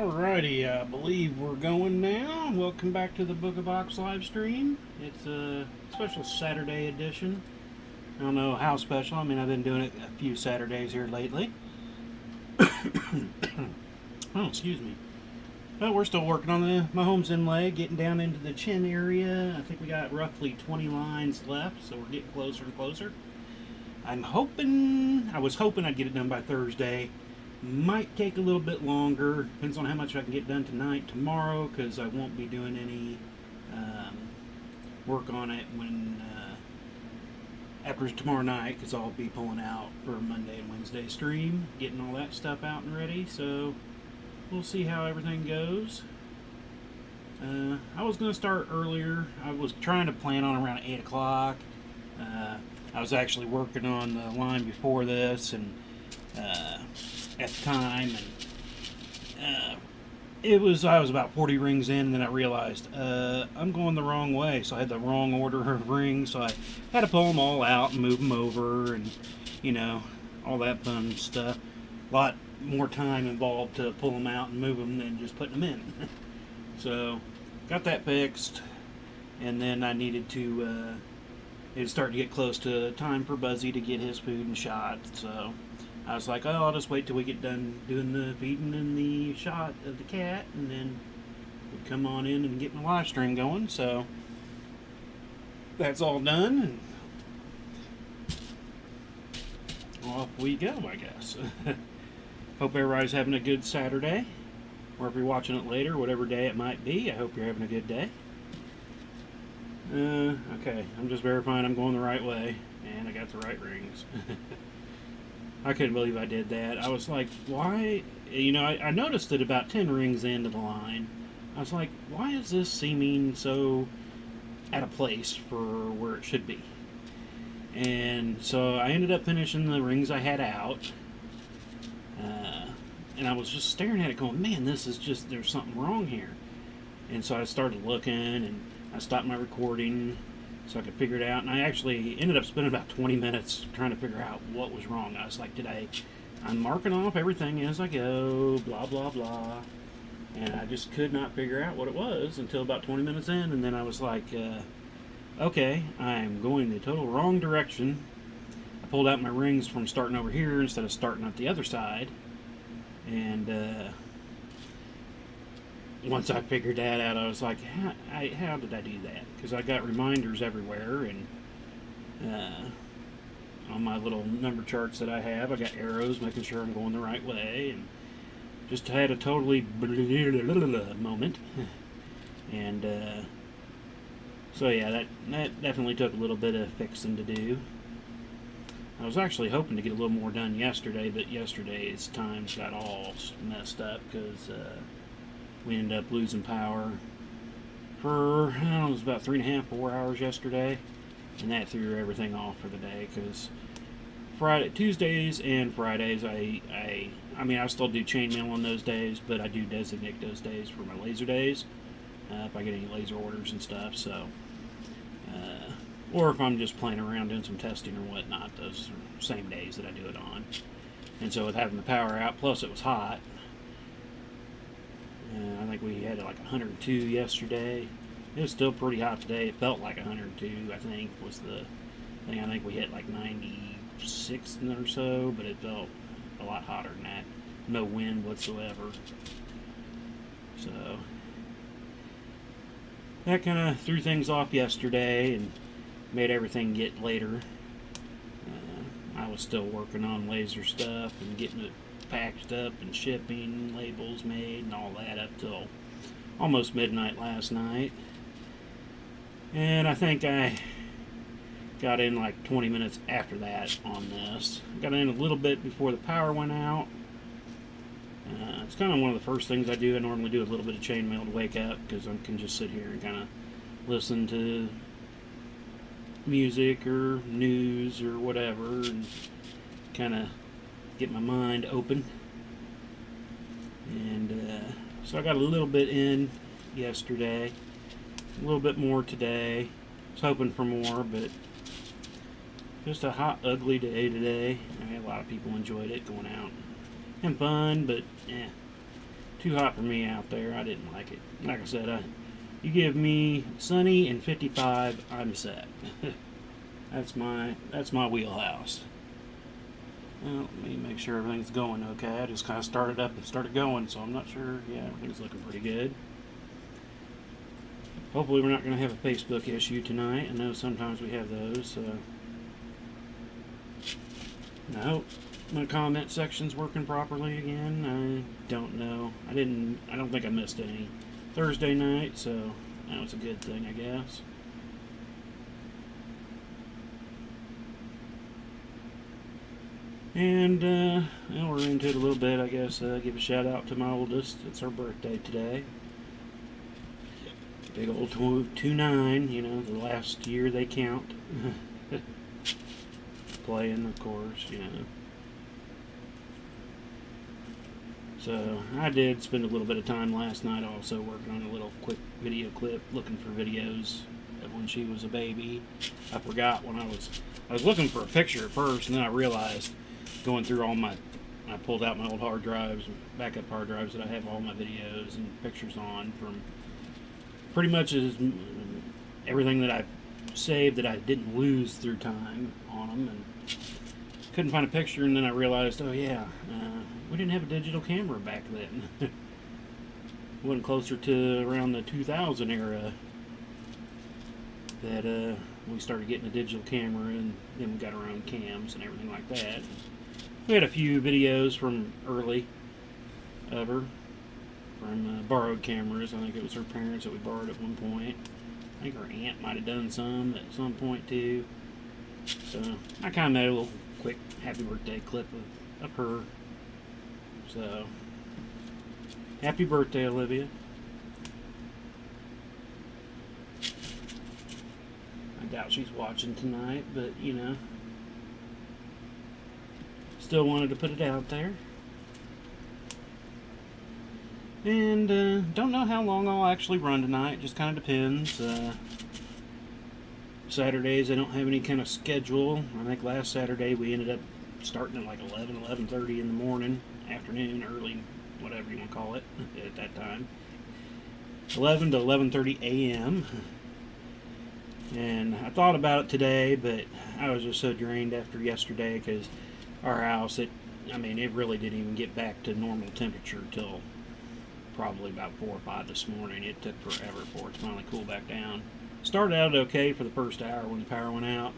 Alrighty, I believe we're going now. Welcome back to the Booga Box live stream. It's a special Saturday edition. I don't know how special. I mean, I've been doing it a few Saturdays here lately. Oh, excuse me. Well, we're still working on the Mahomes inlay, getting down into the chin area. I think we got roughly 20 lines left, so we're getting closer and closer. I was hoping I'd get it done by Thursday. Might take a little bit longer. Depends on how much I can get done tonight, tomorrow, because I won't be doing any work on it after tomorrow night, because I'll be pulling out for Monday and Wednesday stream, getting all that stuff out and ready. So we'll see how everything goes. I was going to start earlier. I was trying to plan on around 8 o'clock. I was actually working on the line before this, and at the time, and I was about 40 rings in, and then I realized I'm going the wrong way, so I had the wrong order of rings, so I had to pull them all out and move them over, and all that fun stuff. A lot more time involved to pull them out and move them than just putting them in. So got that fixed, and then I needed to it was starting to get close to time for Buzzy to get his food and shot, so I was like, oh, I'll just wait till we get done doing the feeding and the shot of the cat, and then we'd come on in and get my live stream going. So that's all done, and off we go, I guess. Hope everybody's having a good Saturday, or if you're watching it later, whatever day it might be, I hope you're having a good day. Okay, I'm just verifying I'm going the right way, and I got the right rings. I couldn't believe I did that. I was like, why? I noticed it about 10 rings into the line. I was like, why is this seeming so out of place for where it should be? And so I ended up finishing the rings I had out. And I was just staring at it going, man, this is just, there's something wrong here. And so I started looking, and I stopped my recording so I could figure it out, and I actually ended up spending about 20 minutes trying to figure out what was wrong. I was like, I'm marking off everything as I go, blah, blah, blah, and I just could not figure out what it was until about 20 minutes in, and then I was like, okay, I'm going the total wrong direction. I pulled out my rings from starting over here instead of starting at the other side, and once I figured that out, I was like, how did I do that? Because I got reminders everywhere, and on my little number charts that I have, I got arrows making sure I'm going the right way, and just had a totally moment. And so yeah, that definitely took a little bit of fixing to do. I was actually hoping to get a little more done yesterday, but yesterday's times got all messed up because we ended up losing power for, I don't know, it was about 3.5, 4 hours yesterday, and that threw everything off for the day, because Tuesdays and Fridays, I still do chainmail on those days, but I do designate those days for my laser days, if I get any laser orders and stuff, so, or if I'm just playing around doing some testing or whatnot, those are same days that I do it on. And so with having the power out, plus it was hot, I think we had like 102 yesterday. It was still pretty hot today. It felt like 102, I think, was the thing. I think we hit like 96 or so, but it felt a lot hotter than that. No wind whatsoever. So that kind of threw things off yesterday and made everything get later. I was still working on laser stuff and getting it packed up and shipping, labels made, and all that up till almost midnight last night. And I think I got in like 20 minutes after that on this. Got in a little bit before the power went out. It's kind of one of the first things I do. I normally do a little bit of chainmail to wake up, because I can just sit here and kind of listen to music or news or whatever and kind of get my mind open. And so I got a little bit in yesterday, a little bit more today. I was hoping for more, but just a hot, ugly day today. I mean, a lot of people enjoyed it, going out and fun, but too hot for me out there. I didn't like it. Like I said, you give me sunny and 55, I'm set. That's my wheelhouse. Well, let me make sure everything's going okay. I just kind of started up and started going, so I'm not sure. Yeah, everything's looking pretty good. Hopefully we're not going to have a Facebook issue tonight. I know sometimes we have those. So. I hope my comment section's working properly again. I don't know. I don't think I missed any Thursday night, so that was a good thing, I guess. And, well, we're into it a little bit, I guess. Give a shout out to my oldest. It's her birthday today. Big old 2-9, you know, the last year they count. Playing, of course, you know. So, I did spend a little bit of time last night also working on a little quick video clip, looking for videos of when she was a baby. I forgot when I was looking for a picture at first, and then I realized, going through I pulled out my old hard drives, backup hard drives that I have all my videos and pictures on from pretty much everything that I saved that I didn't lose through time on them, and couldn't find a picture, and then I realized, oh yeah, we didn't have a digital camera back then. Went closer to around the 2000 era that we started getting a digital camera, and then we got our own cams and everything like that. We had a few videos from early ever from borrowed cameras. I think it was her parents that we borrowed at one point. I think her aunt might have done some at some point too. So I kind of made a little quick happy birthday clip of her. So happy birthday, Olivia. I doubt she's watching tonight, but you know, still wanted to put it out there. And don't know how long I'll actually run tonight. Just kind of depends. Saturdays I don't have any kind of schedule. I think last Saturday we ended up starting at like 11:30 in the morning, afternoon, early, whatever you want to call it at that time. 11 to 11:30 a.m. And I thought about it today, but I was just so drained after yesterday because our house, it really didn't even get back to normal temperature till probably about 4 or 5 this morning. It took forever for it to finally cool back down. Started out okay for the first hour when the power went out,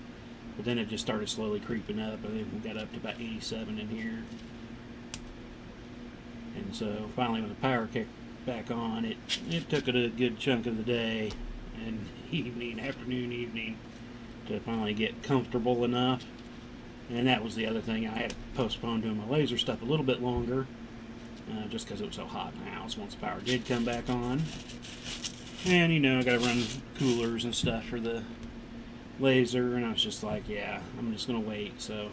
but then it just started slowly creeping up. I think we got up to about 87 in here. And so finally when the power kicked back on, it took it a good chunk of the day and afternoon, evening to finally get comfortable enough. And that was the other thing. I had to postpone doing my laser stuff a little bit longer, just because it was so hot in the house once the power did come back on. And, you know, I got to run coolers and stuff for the laser, and I was just like, yeah, I'm just going to wait. So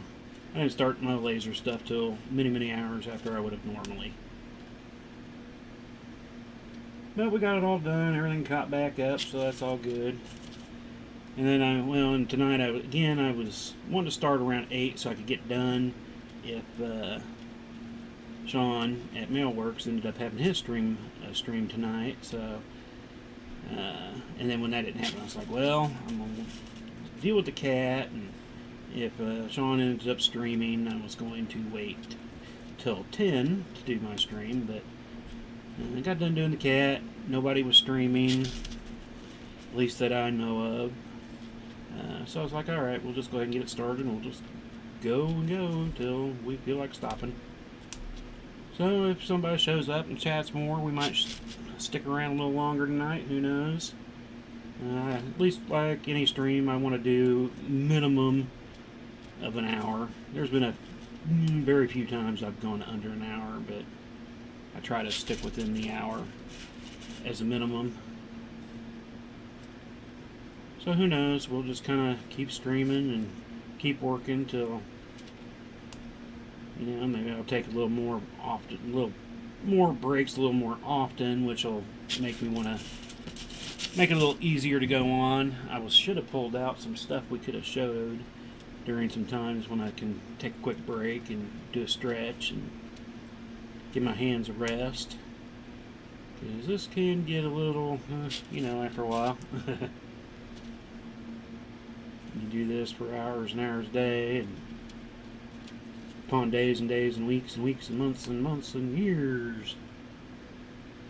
I didn't start my laser stuff till many, many hours after I would have normally. But we got it all done. Everything caught back up, so that's all good. And then and tonight I was wanting to start around 8 so I could get done if Sean at Mailworks ended up having his stream tonight. So, and then when that didn't happen, I was like, well, I'm going to deal with the cat, and if Sean ended up streaming, I was going to wait till 10 to do my stream, but I got done doing the cat. Nobody was streaming, at least that I know of. So I was like, alright, we'll just go ahead and get it started, and we'll just go and go until we feel like stopping. So if somebody shows up and chats more, we might stick around a little longer tonight, who knows. At least like any stream, I want to do minimum of an hour. There's been very few times I've gone under an hour, but I try to stick within the hour as a minimum. So who knows, we'll just kind of keep streaming and keep working till, you know, maybe I'll take a little more breaks a little more often, which will make me want to make it a little easier to go on. I should have pulled out some stuff we could have showed during some times when I can take a quick break and do a stretch and give my hands a rest. Because this can get a little, you know, after a while. You do this for hours and hours a day, and upon days and days and weeks and weeks and months and years.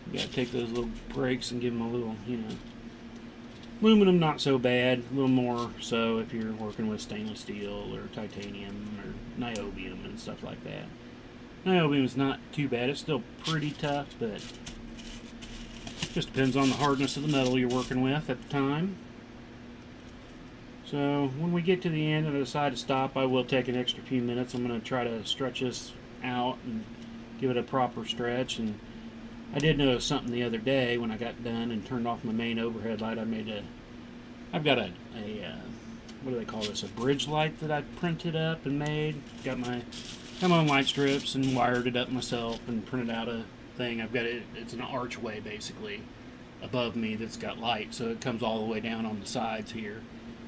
You gotta take those little breaks and give them a little, you know. Aluminum, not so bad. A little more so if you're working with stainless steel or titanium or niobium and stuff like that. Niobium is not too bad. It's still pretty tough, but just depends on the hardness of the metal you're working with at the time. So when we get to the end and I decide to stop, I will take an extra few minutes. I'm going to try to stretch this out and give it a proper stretch. And I did notice something the other day when I got done and turned off my main overhead light. I've got a what do they call this? A bridge light that I printed up and made. Got my own light strips and wired it up myself and printed out a thing. I've got it. It's an archway basically above me that's got light, so it comes all the way down on the sides here.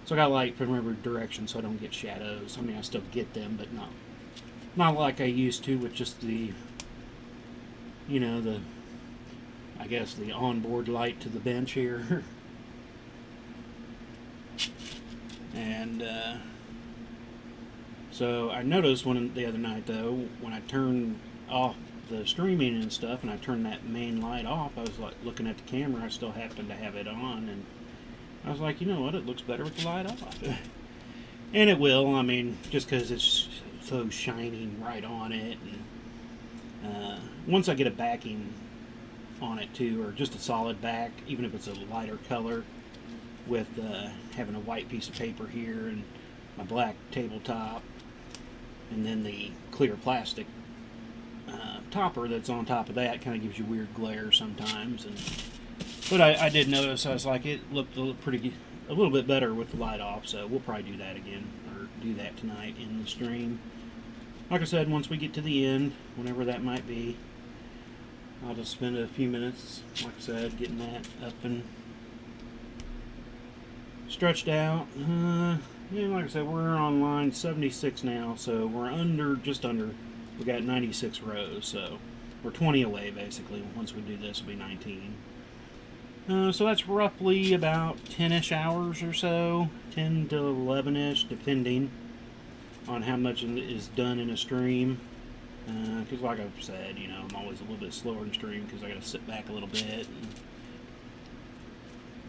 So I got light from every direction, so I don't get shadows. I mean, I still get them, but not like I used to with just the, you know, I guess the onboard light to the bench here. And so I noticed the other night though, when I turned off the streaming and stuff, and I turned that main light off, I was like looking at the camera. I still happened to have it on, and I was like, you know what, it looks better with the light off. And it will, I mean, just because it's so shining right on it. And once I get a backing on it too, or just a solid back, even if it's a lighter color, with having a white piece of paper here and my black tabletop, and then the clear plastic topper that's on top of that kind of gives you weird glare sometimes. But I did notice, I was like, it looked a little bit better with the light off, so we'll probably do that again, or do that tonight in the stream. Like I said, once we get to the end, whenever that might be, I'll just spend a few minutes, like I said, getting that up and stretched out. Yeah, like I said, we're on line 76 now, so we're just under, we got 96 rows, so we're 20 away basically. Once we do this, it'll be 19. So that's roughly about 10-ish hours or so, 10 to 11-ish, depending on how much is done in a stream. Because like I've said, you know, I'm always a little bit slower in stream because I got to sit back a little bit and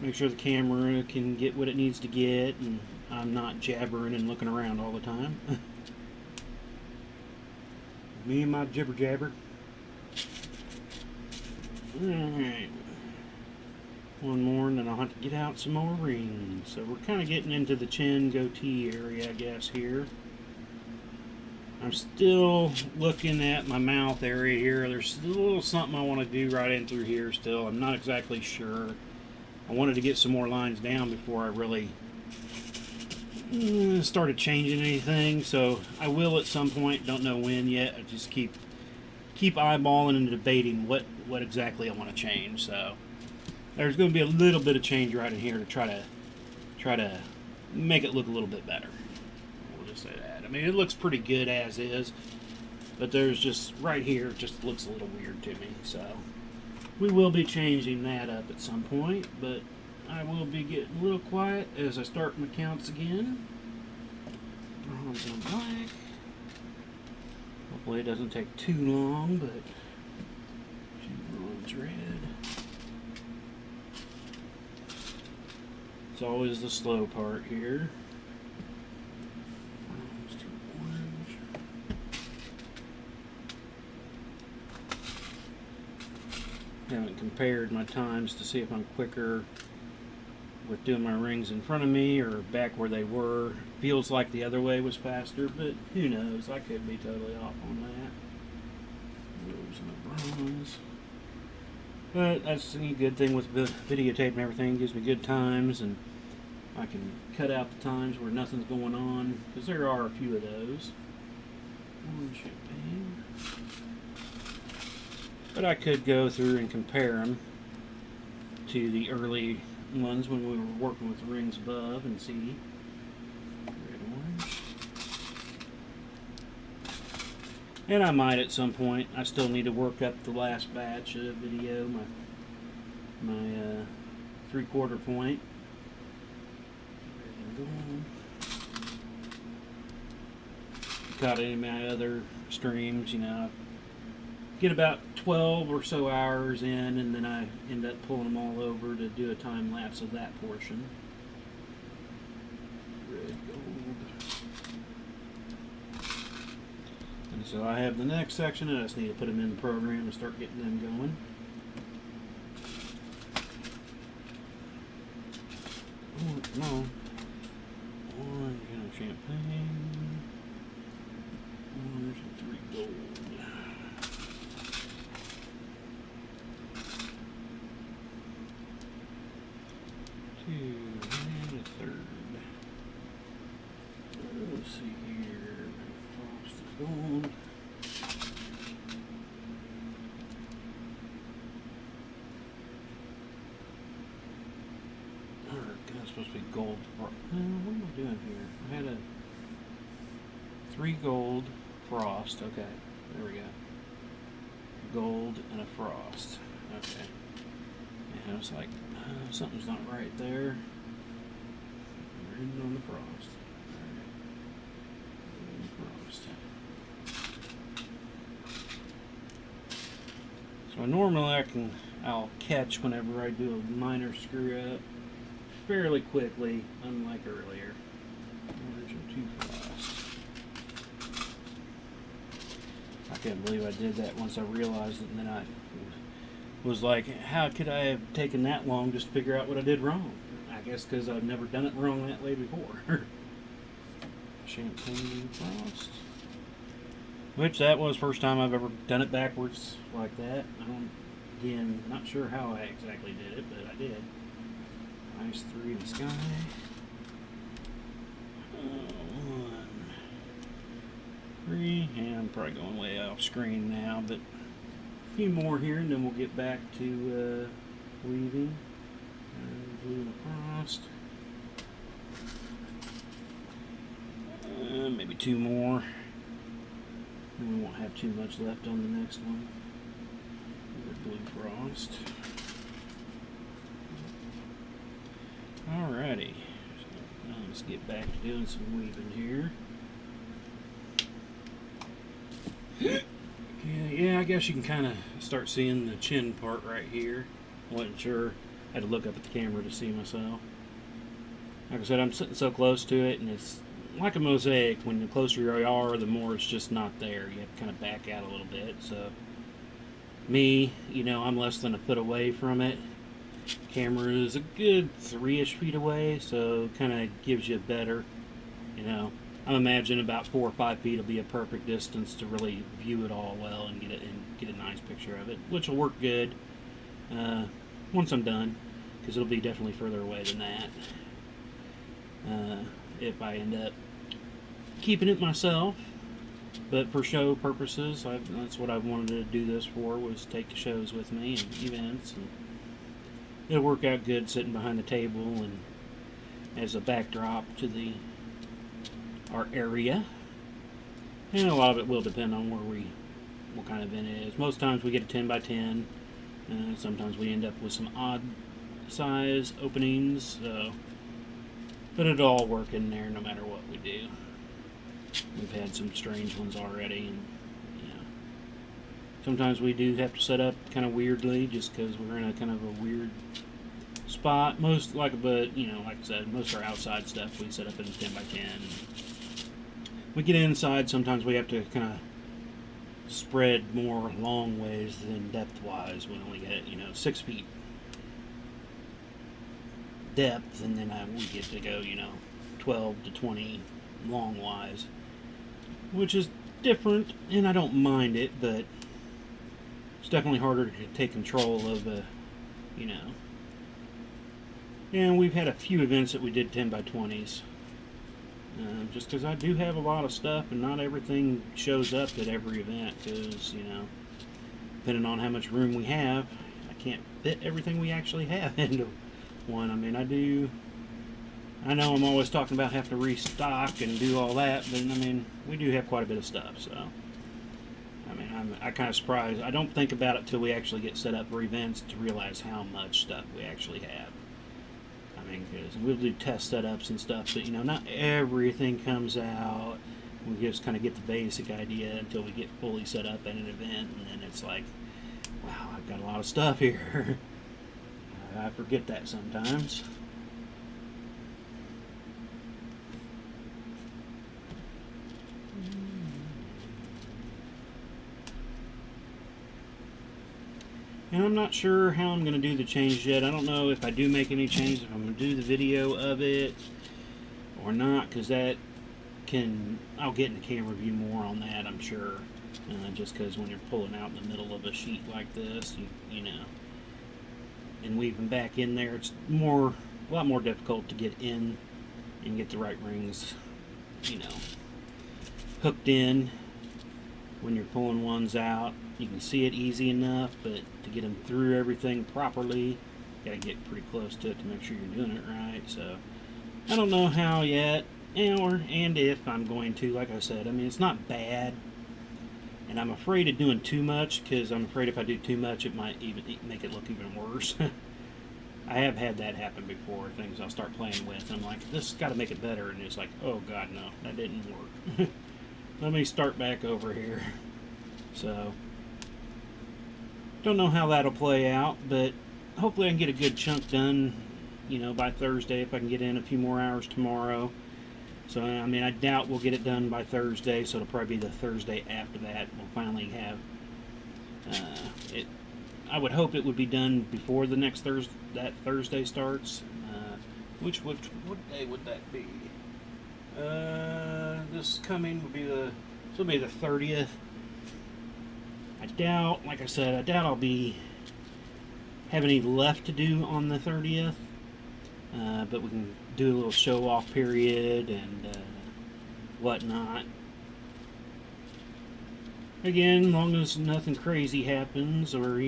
make sure the camera can get what it needs to get, and I'm not jabbering and looking around all the time. Me and my jibber jabber. Alright. One more and then I'll have to get out some more rings. So we're kind of getting into the chin goatee area, I guess, here. I'm still looking at my mouth area here. There's a little something I want to do right in through here still. I'm not exactly sure. I wanted to get some more lines down before I really started changing anything. So I will at some point. Don't know when yet. I just keep eyeballing and debating what exactly I want to change. So there's going to be a little bit of change right in here to try to make it look a little bit better. We'll just say that. I mean, it looks pretty good as is, but there's just right here, it just looks a little weird to me. So we will be changing that up at some point, but I will be getting a little quiet as I start my counts again. Bronze and black. Hopefully it doesn't take too long, but bronze red. It's always the slow part here. Bronze to orange. Haven't compared my times to see if I'm quicker with doing my rings in front of me or back where they were. Feels like the other way was faster, but who knows? I could be totally off on that. Rose and a bronze. But that's the good thing with videotape and everything. It gives me good times, and I can cut out the times where nothing's going on, because there are a few of those. Orange champagne. But I could go through and compare them to the early ones when we were working with the rings above and see. Red, orange. And I might at some point. I still need to work up the last batch of video, my my 3/4 point. Caught any of my other streams, you know, get about 12 or so hours in, and then I end up pulling them all over to do a time lapse of that portion. Red, gold. And so I have the next section, and I just need to put them in the program and start getting them going. Oh, come on. Orange and champagne. Orange and 3 gold. 2 and a 3rd. Let's see here. Frost is gold. That's supposed to be gold. What am I doing here? I had a 3 gold frost. Okay, there we go. Gold and a frost. Okay. And I was like, something's not right there. I'm reading on the frost. Alright. So normally I'll catch whenever I do a minor screw up fairly quickly, unlike earlier. Orange and 2 frost. I can't believe I did that once I realized it, and then I was like, how could I have taken that long just to figure out what I did wrong? I guess because I've never done it wrong that way before. Champagne frost. Which that was the first time I've ever done it backwards like that. Again, not sure how I exactly did it, but I did. Nice 3 in the sky. 1, 3, and I'm probably going way off screen now, but a few more here, and then we'll get back to weaving. Blue and frost. Maybe 2 more. And we won't have too much left on the next one. Blue frost. Alrighty, so now let's get back to doing some weaving here. Yeah, I guess you can kind of start seeing the chin part right here. Wasn't sure. Had to look up at the camera to see myself. Like I said, I'm sitting so close to it, and it's like a mosaic. When the closer you are, the more it's just not there. You have to kind of back out a little bit. So, me, you know, I'm less than a foot away from it. Camera is a good 3-ish feet away, so kind of gives you a better, you know, I imagine about 4 or 5 feet will be a perfect distance to really view it all well and get a nice picture of it, which will work good once I'm done, because it'll be definitely further away than that if I end up keeping it myself. But for show purposes, that's what I wanted to do this for, was take shows with me and events, and it'll work out good sitting behind the table and as a backdrop to our area. And a lot of it will depend on what kind of event it is. Most times we get a 10 by 10. Sometimes we end up with some odd size openings. But it'll all work in there no matter what we do. We've had some strange ones already, and sometimes we do have to set up kind of weirdly, just because we're in a kind of a weird spot. Like I said, most of our outside stuff we set up in 10 by 10. We get inside, sometimes we have to kind of spread more long ways than depth wise. We only get 6 feet depth, and then we get to go 12 to 20 long wise, which is different, and I don't mind it, but it's definitely harder to take control of and we've had a few events that we did 10 by 20s, just because I do have a lot of stuff, and not everything shows up at every event, because depending on how much room we have, I can't fit everything we actually have into one. I mean, I know I'm always talking about having to restock and do all that, but I mean, we do have quite a bit of stuff, so mean, I kind of surprised. I don't think about it till we actually get set up for events to realize how much stuff we actually have. I mean, because we'll do test setups and stuff, but not everything comes out. We just kind of get the basic idea until we get fully set up at an event, and then it's like, wow, I've got a lot of stuff here. I forget that sometimes. And I'm not sure how I'm going to do the change yet. I don't know if I do make any changes, if I'm going to do the video of it or not, because I'll get in the camera view more on that, I'm sure. Just because when you're pulling out in the middle of a sheet like this, you know, and weaving back in there, it's a lot more difficult to get in and get the right rings, hooked in when you're pulling ones out. You can see it easy enough, but to get them through everything properly, you gotta get pretty close to it to make sure you're doing it right. So I don't know how yet, and if I'm going to. Like I said, I mean, it's not bad, and I'm afraid of doing too much, because I'm afraid if I do too much, it might even make it look even worse. I have had that happen before. Things I'll start playing with, and I'm like, this has got to make it better, and it's like, oh god, no, that didn't work. Let me start back over here. So don't know how that'll play out, but hopefully I can get a good chunk done, by Thursday, if I can get in a few more hours tomorrow. So, I mean, I doubt we'll get it done by Thursday, so it'll probably be the Thursday after that. We'll finally have it. I would hope it would be done before the next Thursday starts. What day would that be? This coming will be this will be the 30th. I doubt, like I said, I'll have any left to do on the 30th. But we can do a little show-off period and whatnot. Again, as long as nothing crazy happens, or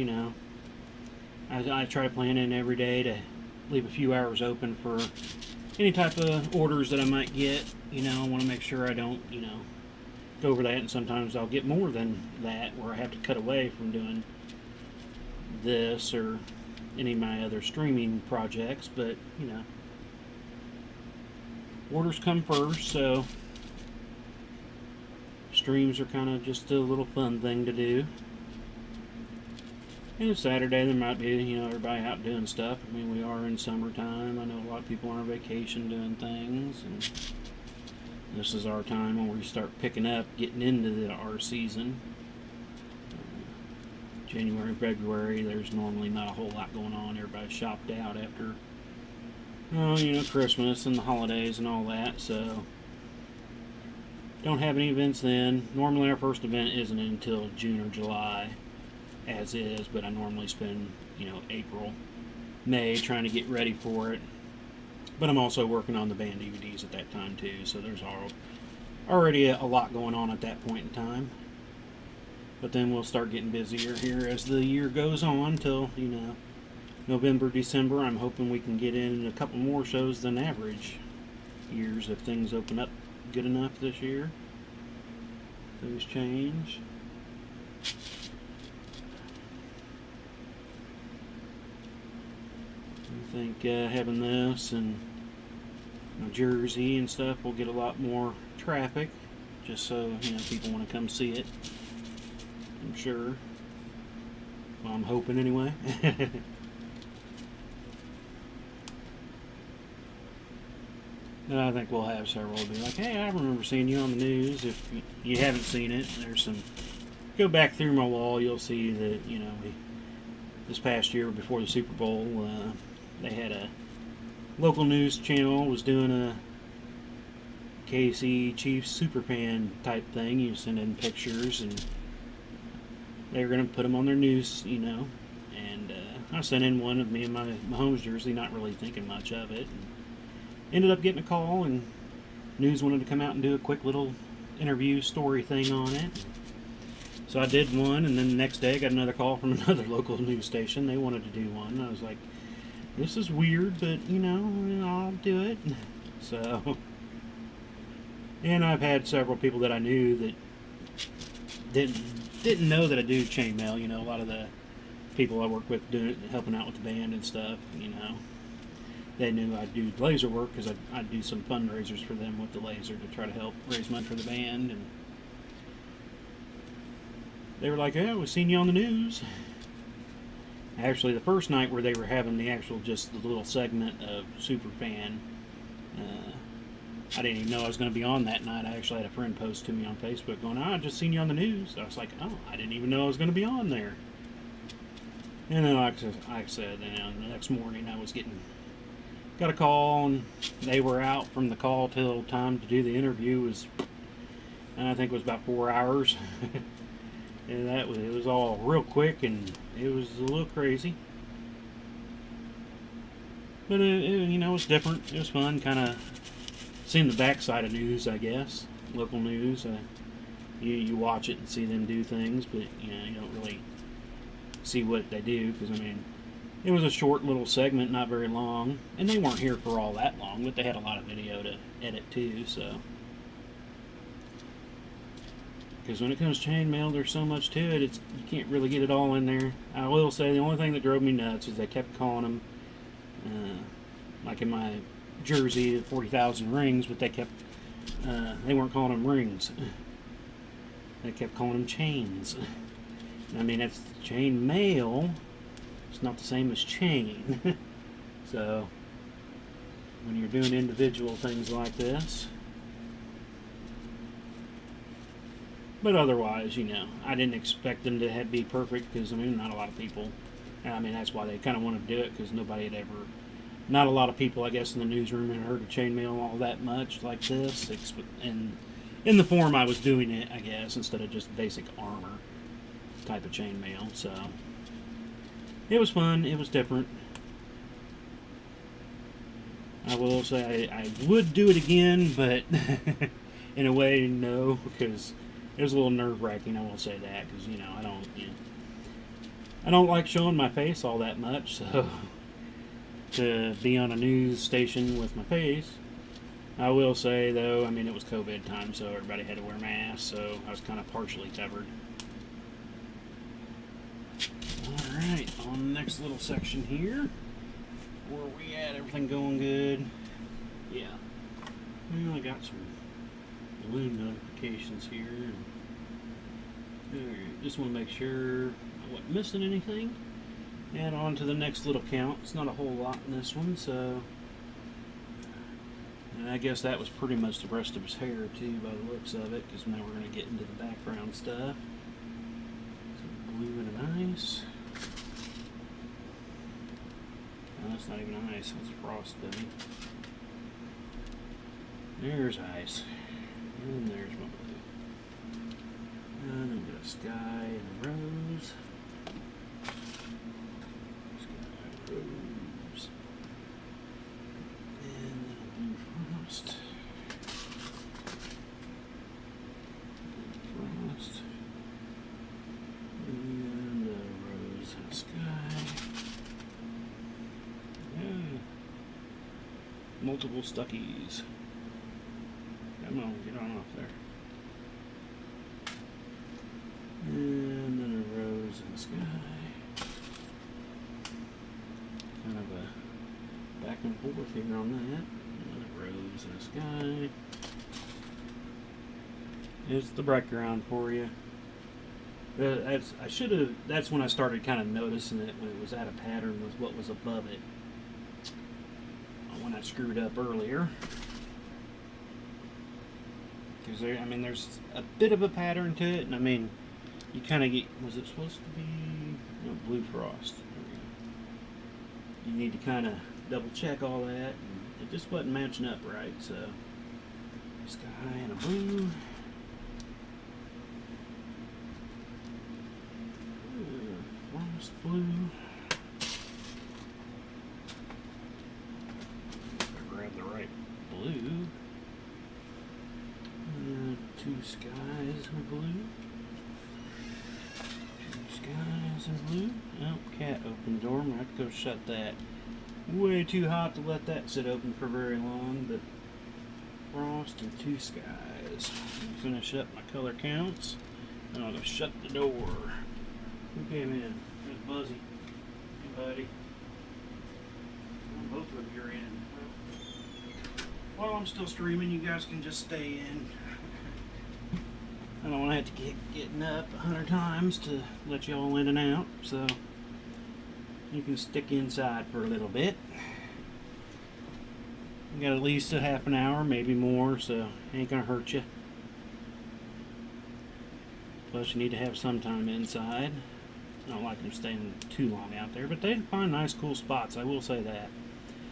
I try to plan in every day to leave a few hours open for any type of orders that I might get. I want to make sure I don't, go over that, and sometimes I'll get more than that, where I have to cut away from doing this or any of my other streaming projects. But orders come first, so streams are kind of just a little fun thing to do. And Saturday there might be everybody out doing stuff. I mean, we are in summertime. I know a lot of people are on vacation doing things, and this is our time when we start picking up, getting into our season. January, February, there's normally not a whole lot going on. Everybody's shopped out after, Christmas and the holidays and all that. So, don't have any events then. Normally our first event isn't until June or July, as is, but I normally spend, April, May trying to get ready for it. But I'm also working on the band DVDs at that time too, so there's already a lot going on at that point in time. But then we'll start getting busier here as the year goes on till, November, December. I'm hoping we can get in a couple more shows than average years if things open up good enough this year. Things change. I think having this and Jersey and stuff will get a lot more traffic, just so people want to come see it. I'm sure. Well, I'm hoping anyway. And I think we'll have several be like, hey, I remember seeing you on the news. If you haven't seen it, go back through my wall, you'll see that, this past year before the Super Bowl, they had a local news channel was doing a KC Chiefs Superfan type thing. You send in pictures, and they were going to put them on their news, and I sent in one of me in my Mahomes jersey, not really thinking much of it. And ended up getting a call, and news wanted to come out and do a quick little interview story thing on it. So I did one, and then the next day I got another call from another local news station. They wanted to do one. I was like, this is weird, but I'll do it. So, and I've had several people that I knew that didn't know that I do chainmail. You know, a lot of the people I work with doing it, helping out with the band and stuff. You know, they knew I do laser work because I do some fundraisers for them with the laser to try to help raise money for the band. And they were like, "Yeah, we've seen you on the news." Actually, the first night where they were having the actual, just the little segment of Superfan, I didn't even know I was going to be on that night. I actually had a friend post to me on Facebook going, "I just seen you on the news." I was like, "Oh, I didn't even know I was going to be on there." And then, like I said, the next morning I was got a call, and they were out from the call till time to do the interview was, I think it was about 4 hours. And it was all real quick, and it was a little crazy. But you know, it was different. It was fun, kind of seeing the backside of news, I guess, local news. You watch it and see them do things, but you know, you don't really see what they do, because I mean, it was a short little segment, not very long, and they weren't here for all that long, but they had a lot of video to edit too, so. Because when it comes to chainmail, there's so much to it, you can't really get it all in there. I will say the only thing that drove me nuts is they kept calling them, like in my jersey, 40,000 rings, but they weren't calling them rings. They kept calling them chains. I mean, that's chain mail. It's not the same as chain. So, when you're doing individual things like this. But otherwise, you know, I didn't expect them to be perfect, because, I mean, not a lot of people. I mean, that's why they kind of wanted to do it, because nobody had ever, not a lot of people, I guess, in the newsroom had heard of chainmail all that much like this. And in the form I was doing it, I guess, instead of just basic armor type of chainmail. So, it was fun. It was different. I will say I would do it again, but in a way, no, because it was a little nerve-wracking, I will say that, because, you know, I don't like showing my face all that much, so to be on a news station with my face. I will say, though, I mean, it was COVID time, so everybody had to wear masks, so I was kind of partially covered. Alright, on the next little section here, where are we at? Everything going good? Yeah. Well, I got some balloon notifications here. Alright, just want to make sure I wasn't missing anything. Add on to the next little count. It's not a whole lot in this one, so. And I guess that was pretty much the rest of his hair, too, by the looks of it, because now we're going to get into the background stuff. Some blue and ice. No, that's not even ice, that's frostbite. There's ice. And there's my blue. And then we got a sky and a rose. Sky, rose. And then a blue frost. Frost. And a rose and a sky. Yeah. Multiple stuckies. Come on, get on off there. And then a rose in the sky. Kind of a back and forth here on that. And a rose in the sky. It's the background for you. That's when I started kind of noticing it, when it was out of pattern with what was above it. When I screwed up earlier. Because I mean, there's a bit of a pattern to it, and I mean, you kind of get, was it supposed to be, no, blue frost? You need to kind of double check all that, and it just wasn't matching up right, so, sky and a blue. Frost blue. Grab the right blue. Two skies in blue. Two skies in blue. Oh, cat opened the door. I'm going to have to go shut that. Way too hot to let that sit open for very long, but frost and two skies. Finish up my color counts. I'm gonna shut the door. Who came in? It's Buzzy. Hey, buddy. Well, both of you are in. While I'm still streaming, you guys can just stay in. I don't want to have to keep getting up 100 times to let y'all in and out, so you can stick inside for a little bit. We got at least a half an hour, maybe more, so ain't gonna hurt you. Plus, you need to have some time inside. I don't like them staying too long out there, but they find nice, cool spots. I will say that.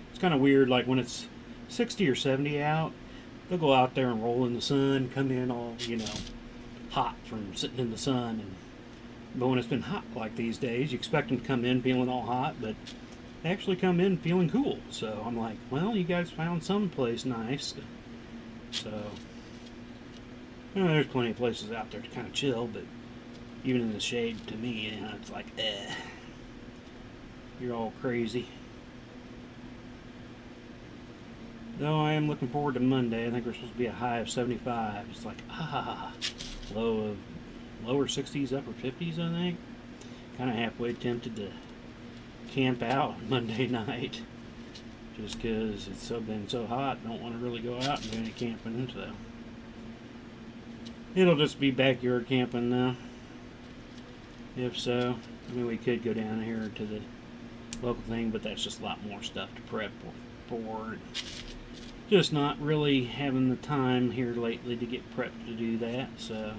It's kind of weird, like when it's 60 or 70 out, they'll go out there and roll in the sun, come in all, hot from sitting in the sun. But when it's been hot like these days, you expect them to come in feeling all hot, but they actually come in feeling cool. So I'm like, well, you guys found some place nice. So, there's plenty of places out there to kind of chill, but even in the shade, to me, it's like, you're all crazy. Though I am looking forward to Monday. I think we're supposed to be a high of 75. It's like, low of lower 60s, upper 50s, I think. Kind of halfway tempted to camp out Monday night. Just because it's been so hot. Don't want to really go out and do any camping, so. It'll just be backyard camping now. If so. I mean, we could go down here to the local thing, but that's just a lot more stuff to prep for. Just not really having the time here lately to get prepped to do that, so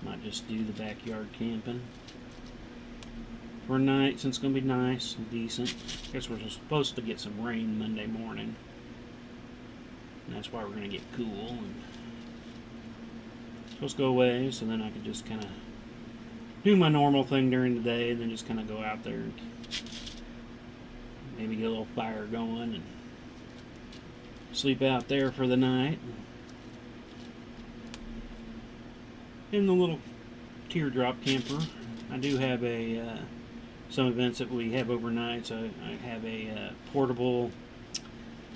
might just do the backyard camping for a night, since it's going to be nice and decent. Guess we're supposed to get some rain Monday morning, and that's why we're going to get cool. And supposed to go away, so then I could just kind of do my normal thing during the day, and then just kind of go out there and maybe get a little fire going and sleep out there for the night. In the little teardrop camper, I do have some events that we have overnight. So I have a portable.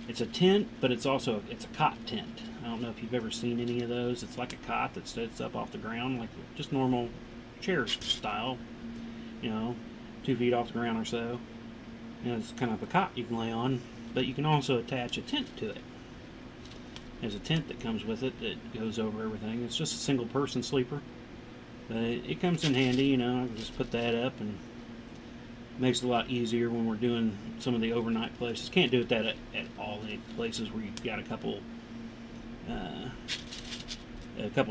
It's a tent, but it's a cot tent. I don't know if you've ever seen any of those. It's like a cot that sits up off the ground, like just normal chair style. 2 feet off the ground or so. And it's kind of a cot you can lay on, but you can also attach a tent to it. There's a tent that comes with it that goes over everything. It's just a single person sleeper, but it comes in handy. I can just put that up, and it makes it a lot easier when we're doing some of the overnight places. Can't do it at all the places where you've got a couple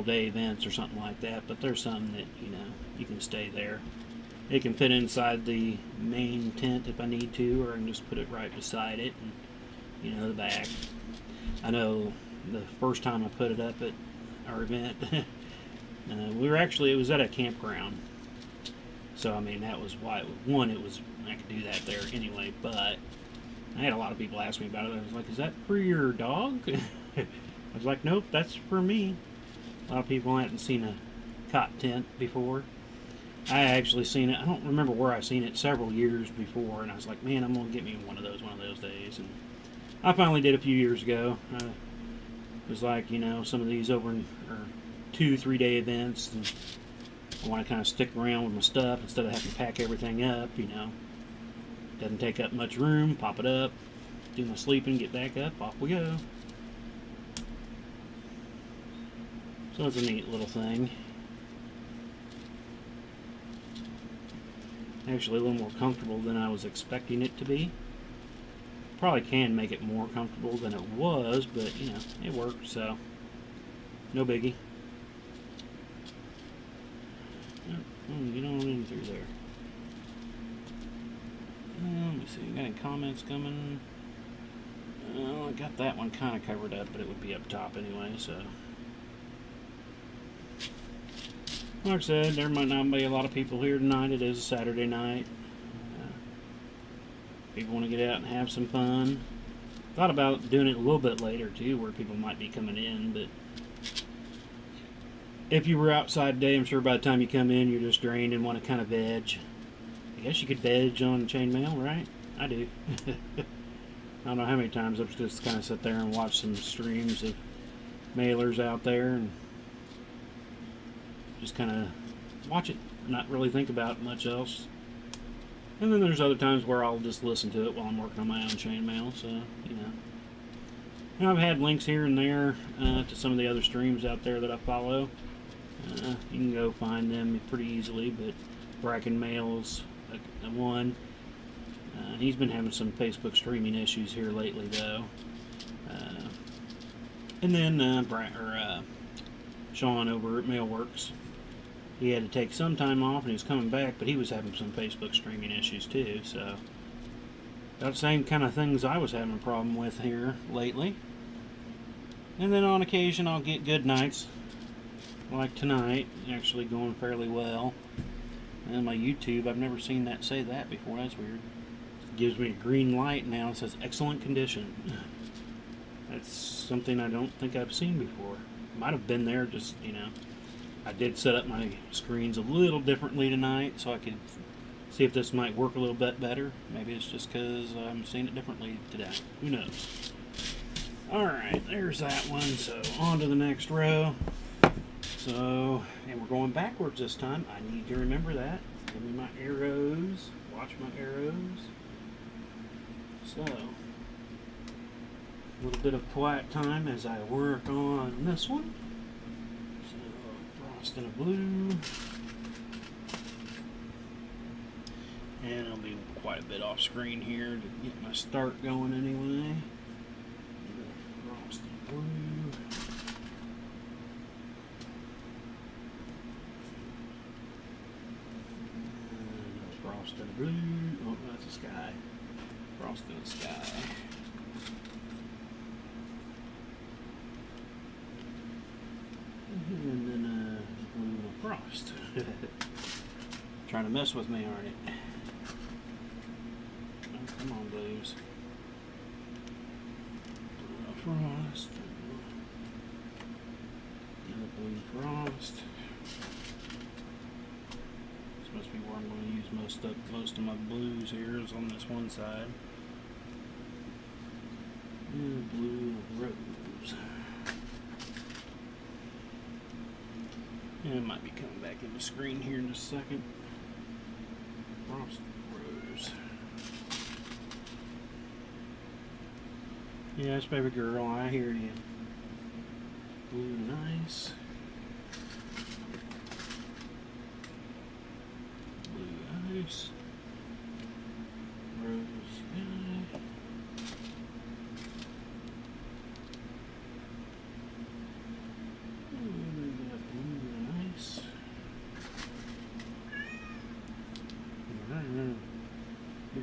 day events or something like that, but there's some that you can stay there. It can fit inside the main tent if I need to, or I can just put it right beside it, and the back. I know the first time I put it up at our event, it was at a campground. So I mean, that was why I could do that there anyway. But I had a lot of people ask me about it. I was like, "Is that for your dog?" I was like, "Nope, that's for me." A lot of people hadn't seen a cot tent before. I actually seen it. I don't remember where I seen it several years before, and I was like, "Man, I'm gonna get me one of those days." And I finally did a few years ago. It was like, some of these 2-3 day events, and I want to kind of stick around with my stuff instead of having to pack everything up. Doesn't take up much room. Pop it up, do my sleeping, get back up, off we go. So it's a neat little thing. Actually, a little more comfortable than I was expecting it to be. Probably can make it more comfortable than it was, but it worked, so no biggie. Get on in through there. Let me see, got any comments coming? I got that one kind of covered up, but it would be up top anyway, so. Like I said, there might not be a lot of people here tonight. It is a Saturday night. People want to get out and have some fun. Thought about doing it a little bit later too, where people might be coming in, but if you were outside today, I'm sure by the time you come in, you're just drained and want to kind of veg. I guess you could veg on chainmail, right? I do. I don't know how many times I've just kind of sit there and watch some streams of mailers out there and just kind of watch it, not really think about much else. And then there's other times where I'll just listen to it while I'm working on my own chainmail. So you know. And I've had links here and there to some of the other streams out there that I follow. You can go find them pretty easily, but Bracken Mail's one. He's been having some Facebook streaming issues here lately, though. And then Sean over at Mailworks. He had to take some time off and he was coming back, but he was having some Facebook streaming issues too. So, about the same kind of things I was having a problem with here lately. And then on occasion I'll get good nights, like tonight, actually going fairly well. And my YouTube, I've never seen that say that before. That's weird. It gives me a green light now. It says excellent condition. That's something I don't think I've seen before. Might have been there, just, you know. I did set up my screens a little differently tonight so I could see if this might work a little bit better. Maybe it's just because I'm seeing it differently today. Who knows? Alright, there's that one. So, on to the next row. So, and we're going backwards this time. I need to remember that. Give me my arrows. Watch my arrows. So, a little bit of quiet time as I work on this one. So, frost and a blue. And I'll be quite a bit off screen here to get my start going anyway. Frost and blue. Frost and blue. Oh, that's a sky. Frost and a sky. And then blue frost. Trying to mess with me, aren't it? Oh, come on, blues. Blue frost. Another blue frost. This must be where I'm going to use most of my blues here is on this one side. And blue rose. And it might be coming back in the screen here in just a second. Frost rose. Yes, baby girl, I hear you. Blue, nice. Blue ice. Rose sky.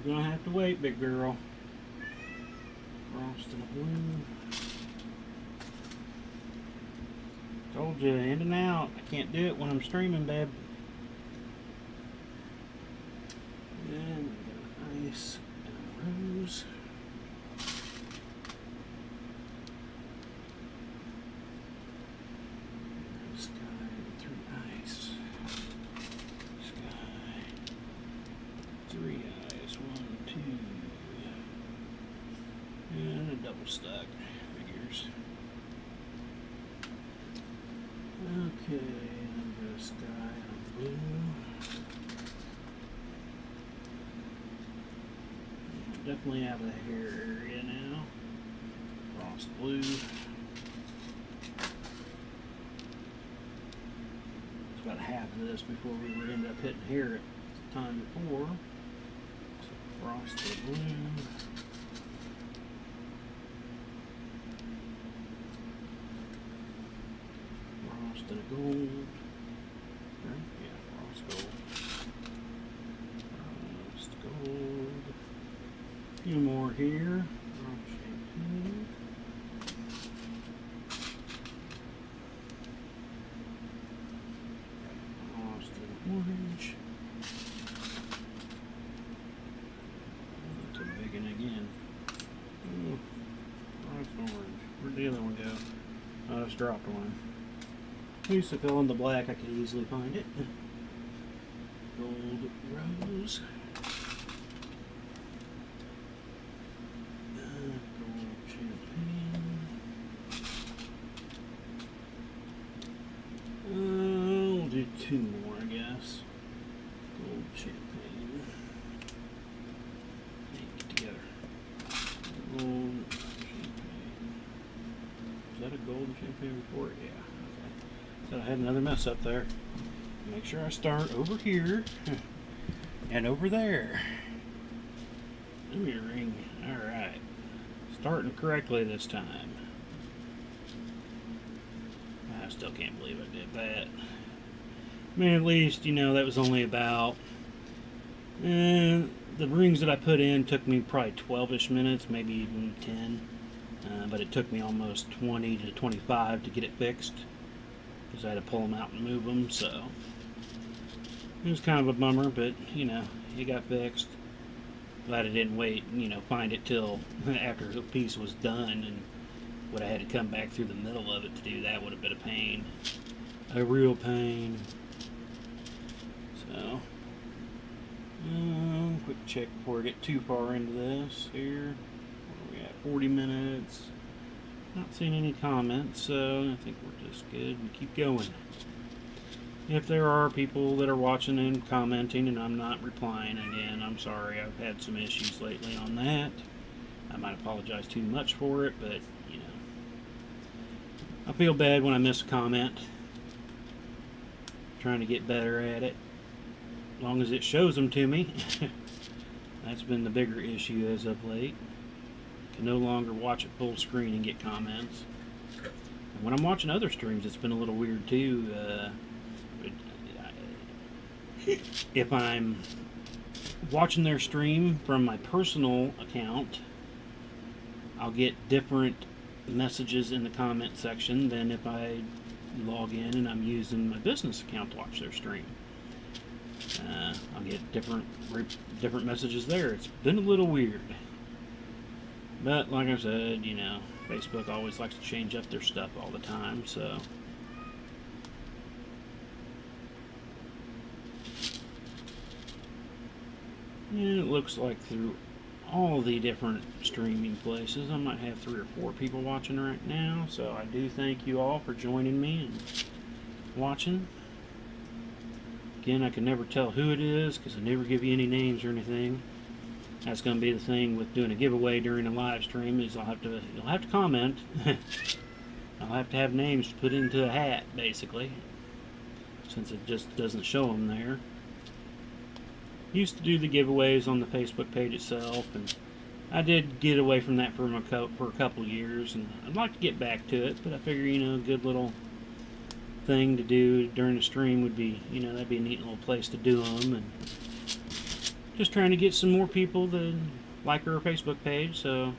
You're gonna have to wait, big girl. Frost and a blue. Told you, in and out. I can't do it when I'm streaming, babe. And we got ice and a rose. Sky through ice. Sky. 3 eyes. 1, 2. And a double stack. Figures. Okay, and the sky and blue. Definitely out of the hair area now. Frost blue. It's about half of this before we would end up hitting here at the time before. So frost the blue. Frost and a gold. Right? Yeah, frost gold. Frost gold. A few more here. Champagne. Frost and orange. That's a big one again. Ooh, frost orange. Where'd the other one go? I just dropped one. I used to fill in the black, I could easily find it. Gold rose. Gold champagne. We'll do 2 more, I guess. that a golden champagne report? Yeah. Okay. So I had another mess up there. Make sure I start over here and over there. Let me ring. Alright. Starting correctly this time. I still can't believe I did that. I mean, at least, you know, that was only about... the rings that I put in took me probably 12-ish minutes, maybe even 10. But it took me almost 20 to 25 to get it fixed. Because I had to pull them out and move them, so... It was kind of a bummer, but, you know, it got fixed. Glad I didn't wait, you know, find it till after the piece was done, and would have had to come back through the middle of it to do that. Would have been a pain. A real pain. So, quick check before I get too far into this here. Where are we at? 40 minutes. Not seeing any comments, so I think we're just good. We keep going. If there are people that are watching and commenting and I'm not replying, again, I'm sorry. I've had some issues lately on that. I might apologize too much for it, but, you know, I feel bad when I miss a comment. Trying to get better at it. As long as it shows them to me. That's been the bigger issue as of late. Can no longer watch it full screen and get comments. And when I'm watching other streams, it's been a little weird too. If I'm watching their stream from my personal account, I'll get different messages in the comment section than if I log in and I'm using my business account to watch their stream. I'll get different messages there. It's been a little weird. But like I said, you know, Facebook always likes to change up their stuff all the time, so... And it looks like through all the different streaming places, I might have 3 or 4 people watching right now. So I do thank you all for joining me and watching. Again, I can never tell who it is because I never give you any names or anything. That's going to be the thing with doing a giveaway during a live stream is you'll have to comment. I'll have to have names to put into a hat, basically, since it just doesn't show them there. Used to do the giveaways on the Facebook page itself, and I did get away from that for a couple years, and I'd like to get back to it, but I figure, you know, a good little thing to do during the stream would be, you know, that'd be a neat little place to do them, and just trying to get some more people to like our Facebook page. So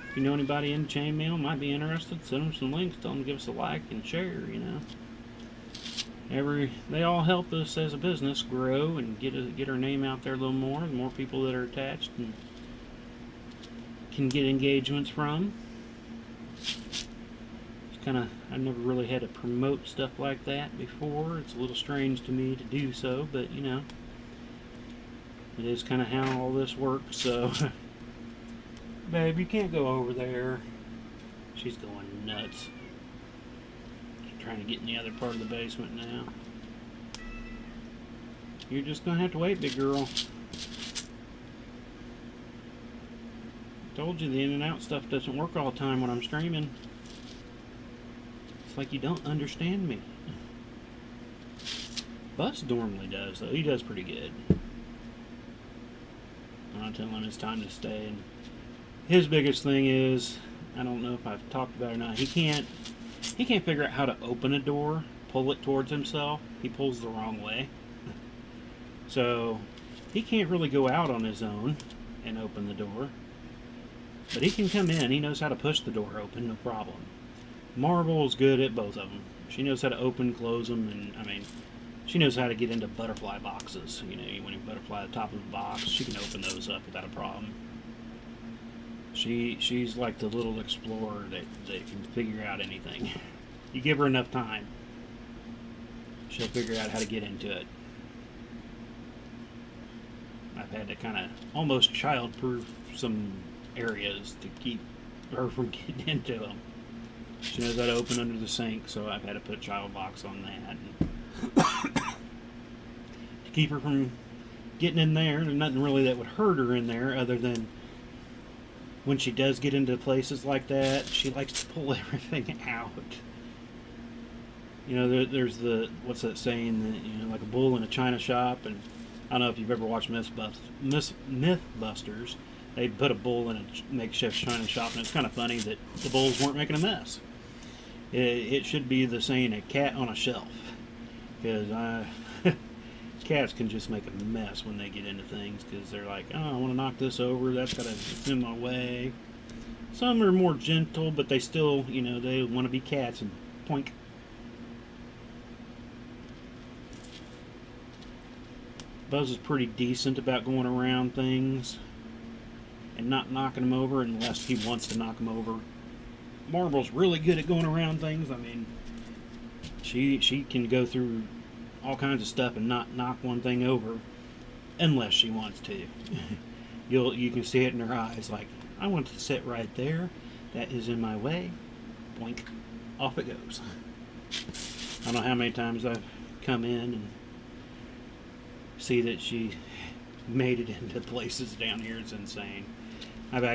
if you know anybody in the chainmail might be interested, send them some links, tell them to give us a like and share, you know. They all help us as a business grow and get our name out there a little more. The more people that are attached and can get engagements from. It's kind of, I've never really had to promote stuff like that before. It's a little strange to me to do so, but you know, it is kind of how all this works. So, babe, you can't go over there. She's going nuts. Trying to get in the other part of the basement now. You're just gonna have to wait, big girl. Told you the in and out stuff doesn't work all the time when I'm streaming. It's like you don't understand me. Bus normally does, though. He does pretty good. I'll tell him it's time to stay. And his biggest thing is, I don't know if I've talked about it or not, he can't figure out how to open a door, pull it towards himself. He pulls the wrong way. So he can't really go out on his own and open the door. But he can come in. He knows how to push the door open, no problem. Marble is good at both of them. She knows how to open, close them, and I mean, she knows how to get into butterfly boxes. You know, when you butterfly the top of the box, she can open those up without a problem. She's like the little explorer that can figure out anything. You give her enough time, she'll figure out how to get into it. I've had to kind of almost child-proof some areas to keep her from getting into them. She knows how to open under the sink, so I've had to put a child box on that. To keep her from getting in there. There's nothing really that would hurt her in there other than when she does get into places like that, she likes to pull everything out. You know, there's the, what's that saying, that, you know, like a bull in a china shop. And I don't know if you've ever watched Mythbusters. They put a bull in a makeshift china shop, and it's kind of funny that the bulls weren't making a mess. It should be the saying, a cat on a shelf, because cats can just make a mess when they get into things, because they're like, oh, I want to knock this over, it's in my way. Some are more gentle, but they still, you know, they want to be cats, and poink. Buzz is pretty decent about going around things and not knocking them over unless he wants to knock them over. Marble's really good at going around things. I mean, she can go through all kinds of stuff and not knock one thing over unless she wants to. You can see it in her eyes, like, I want to sit right there. That is in my way. Blink. Off it goes. I don't know how many times I've come in and see that she made it into places down here. It's insane. I got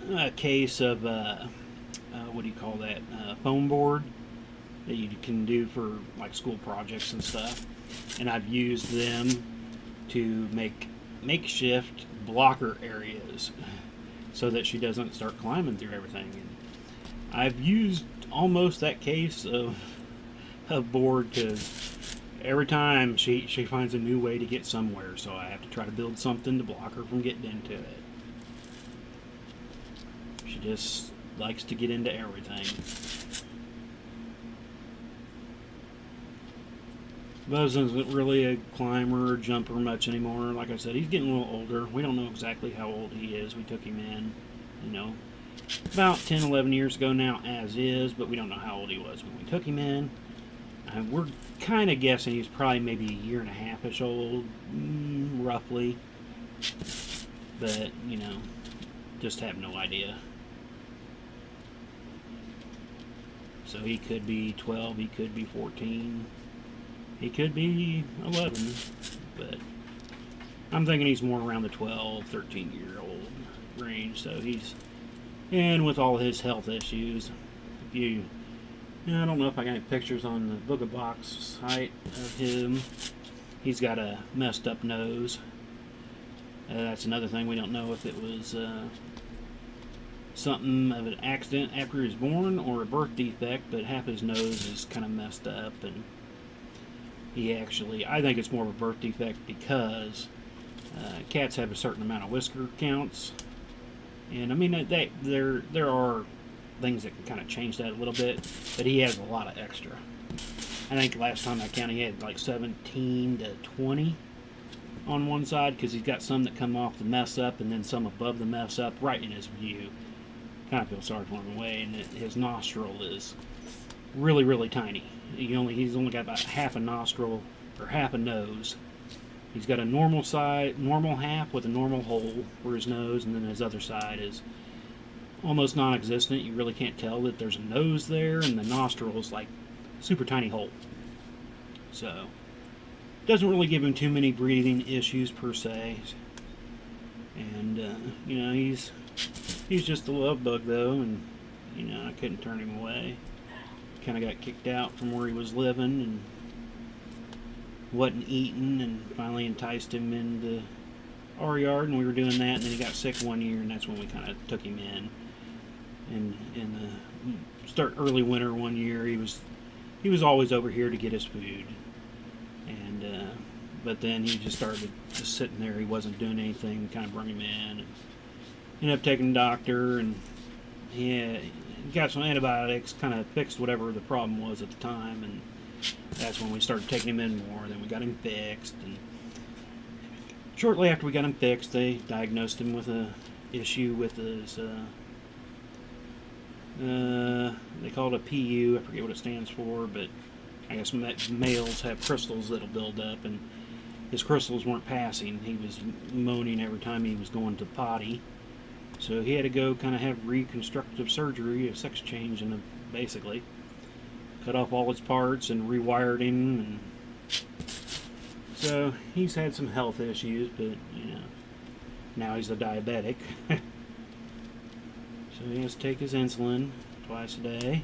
a case of what do you call that, foam board that you can do for like school projects and stuff, and I've used them to make makeshift blocker areas so that she doesn't start climbing through everything. And I've used almost that case of board, because every time she finds a new way to get somewhere, so I have to try to build something to block her from getting into it. She just likes to get into everything. Buzz isn't really a climber or jumper much anymore. Like I said, he's getting a little older. We don't know exactly how old he is. We took him in, you know, about 10, 11 years ago now as is, but we don't know how old he was when we took him in. We're kind of guessing he's probably maybe a year and a half-ish old, roughly. But, you know, just have no idea. So he could be 12, he could be 14, he could be 11, but I'm thinking he's more around the 12, 13-year-old range. So he's, and with all his health issues, I don't know if I got any pictures on the Booga box site of him. He's got a messed up nose. That's another thing. We don't know if it was something of an accident after he was born or a birth defect, but half his nose is kind of messed up, and he actually, I think it's more of a birth defect, because cats have a certain amount of whisker counts, and I mean there are things that can kind of change that a little bit, but he has a lot of extra. I think last time I counted, he had like 17 to 20 on one side, because he's got some that come off the mess up and then some above the mess up right in his view. Kind of feel sorry for him in a way, and his nostril is really, really tiny. He's only got about half a nostril, or half a nose. He's got a normal side, normal half with a normal hole for his nose, and then his other side is almost non-existent. You really can't tell that there's a nose there, and the nostril is like super tiny hole. So doesn't really give him too many breathing issues per se. And you know, he's just a love bug though, and you know, I couldn't turn him away. Kind of got kicked out from where he was living and wasn't eating, and finally enticed him into our yard, and we were doing that, and then he got sick one year, and that's when we kind of took him in. And in the start early winter one year, he was always over here to get his food, and but then he just started just sitting there. He wasn't doing anything. Kind of brought him in, and ended up taking the doctor, and he got some antibiotics, kind of fixed whatever the problem was at the time, and that's when we started taking him in more. Then we got him fixed, and shortly after we got him fixed, they diagnosed him with a issue with his they call it a PU. I forget what it stands for, but I guess males have crystals that'll build up, and his crystals weren't passing. He was moaning every time he was going to the potty, so he had to go kind of have reconstructive surgery, a sex change, and basically cut off all his parts and rewired him. And so he's had some health issues, but you know, Now he's a diabetic. So he has to take his insulin twice a day.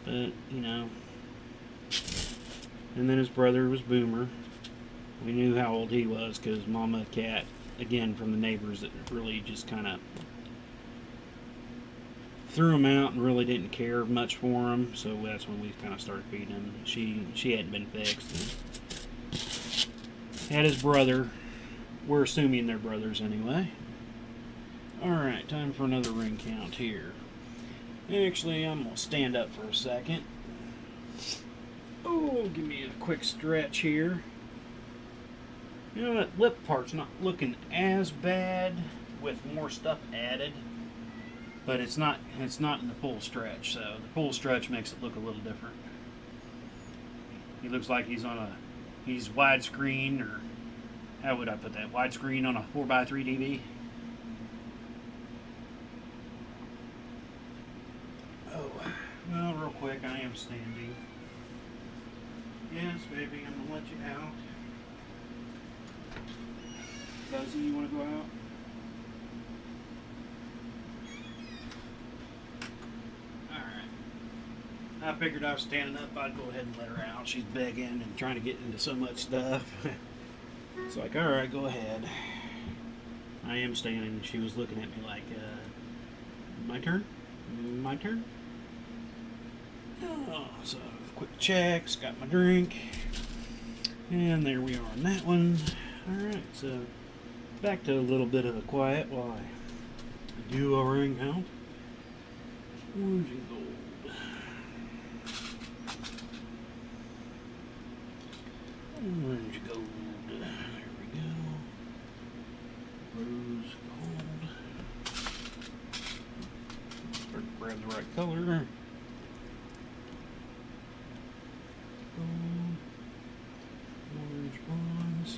But, you know. And then his brother was Boomer. We knew how old he was because Mama Cat, again from the neighbors, that really just kind of threw him out and really didn't care much for him. So that's when we kind of started feeding him. She hadn't been fixed. Had his brother. We're assuming they're brothers anyway. Alright, time for another ring count here. Actually, I'm going to stand up for a second. Oh, give me a quick stretch here. You know, that lip part's not looking as bad with more stuff added. But it's not in the full stretch, so the full stretch makes it look a little different. He looks like he's widescreen, or how would I put that? Widescreen on a 4x3 TV. Oh, well, real quick, I am standing. Yes, baby, I'm gonna let you out. Fuzzy, you wanna go out? I figured I was standing up, I'd go ahead and let her out. She's begging and trying to get into so much stuff. It's like, alright, go ahead. I am standing. She was looking at me like, my turn? My turn? Oh, so, quick checks, got my drink. And there we are on that one. Alright, so, back to a little bit of the quiet while I do a ring count. Orange and gold. Orange gold. There we go. Rose gold. Start to grab the right color. Gold. Orange bronze.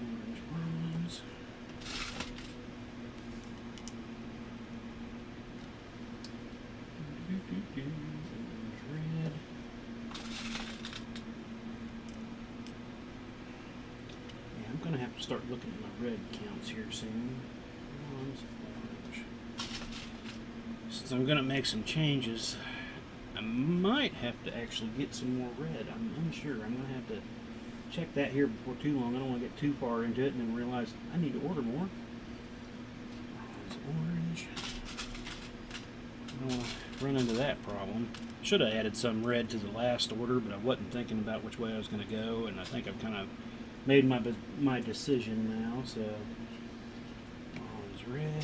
Orange bronze. Red. Yeah, I'm gonna have to start looking at my red counts here soon. Bronze, orange. Since I'm gonna make some changes, I might have to actually get some more red. I'm unsure. I'm gonna have to check that here before too long. I don't want to get too far into it and then realize I need to order more. Bronze, orange. Run into that problem. Should have added some red to the last order, but I wasn't thinking about which way I was going to go, and I think I've kind of made my decision now. So, bronze red,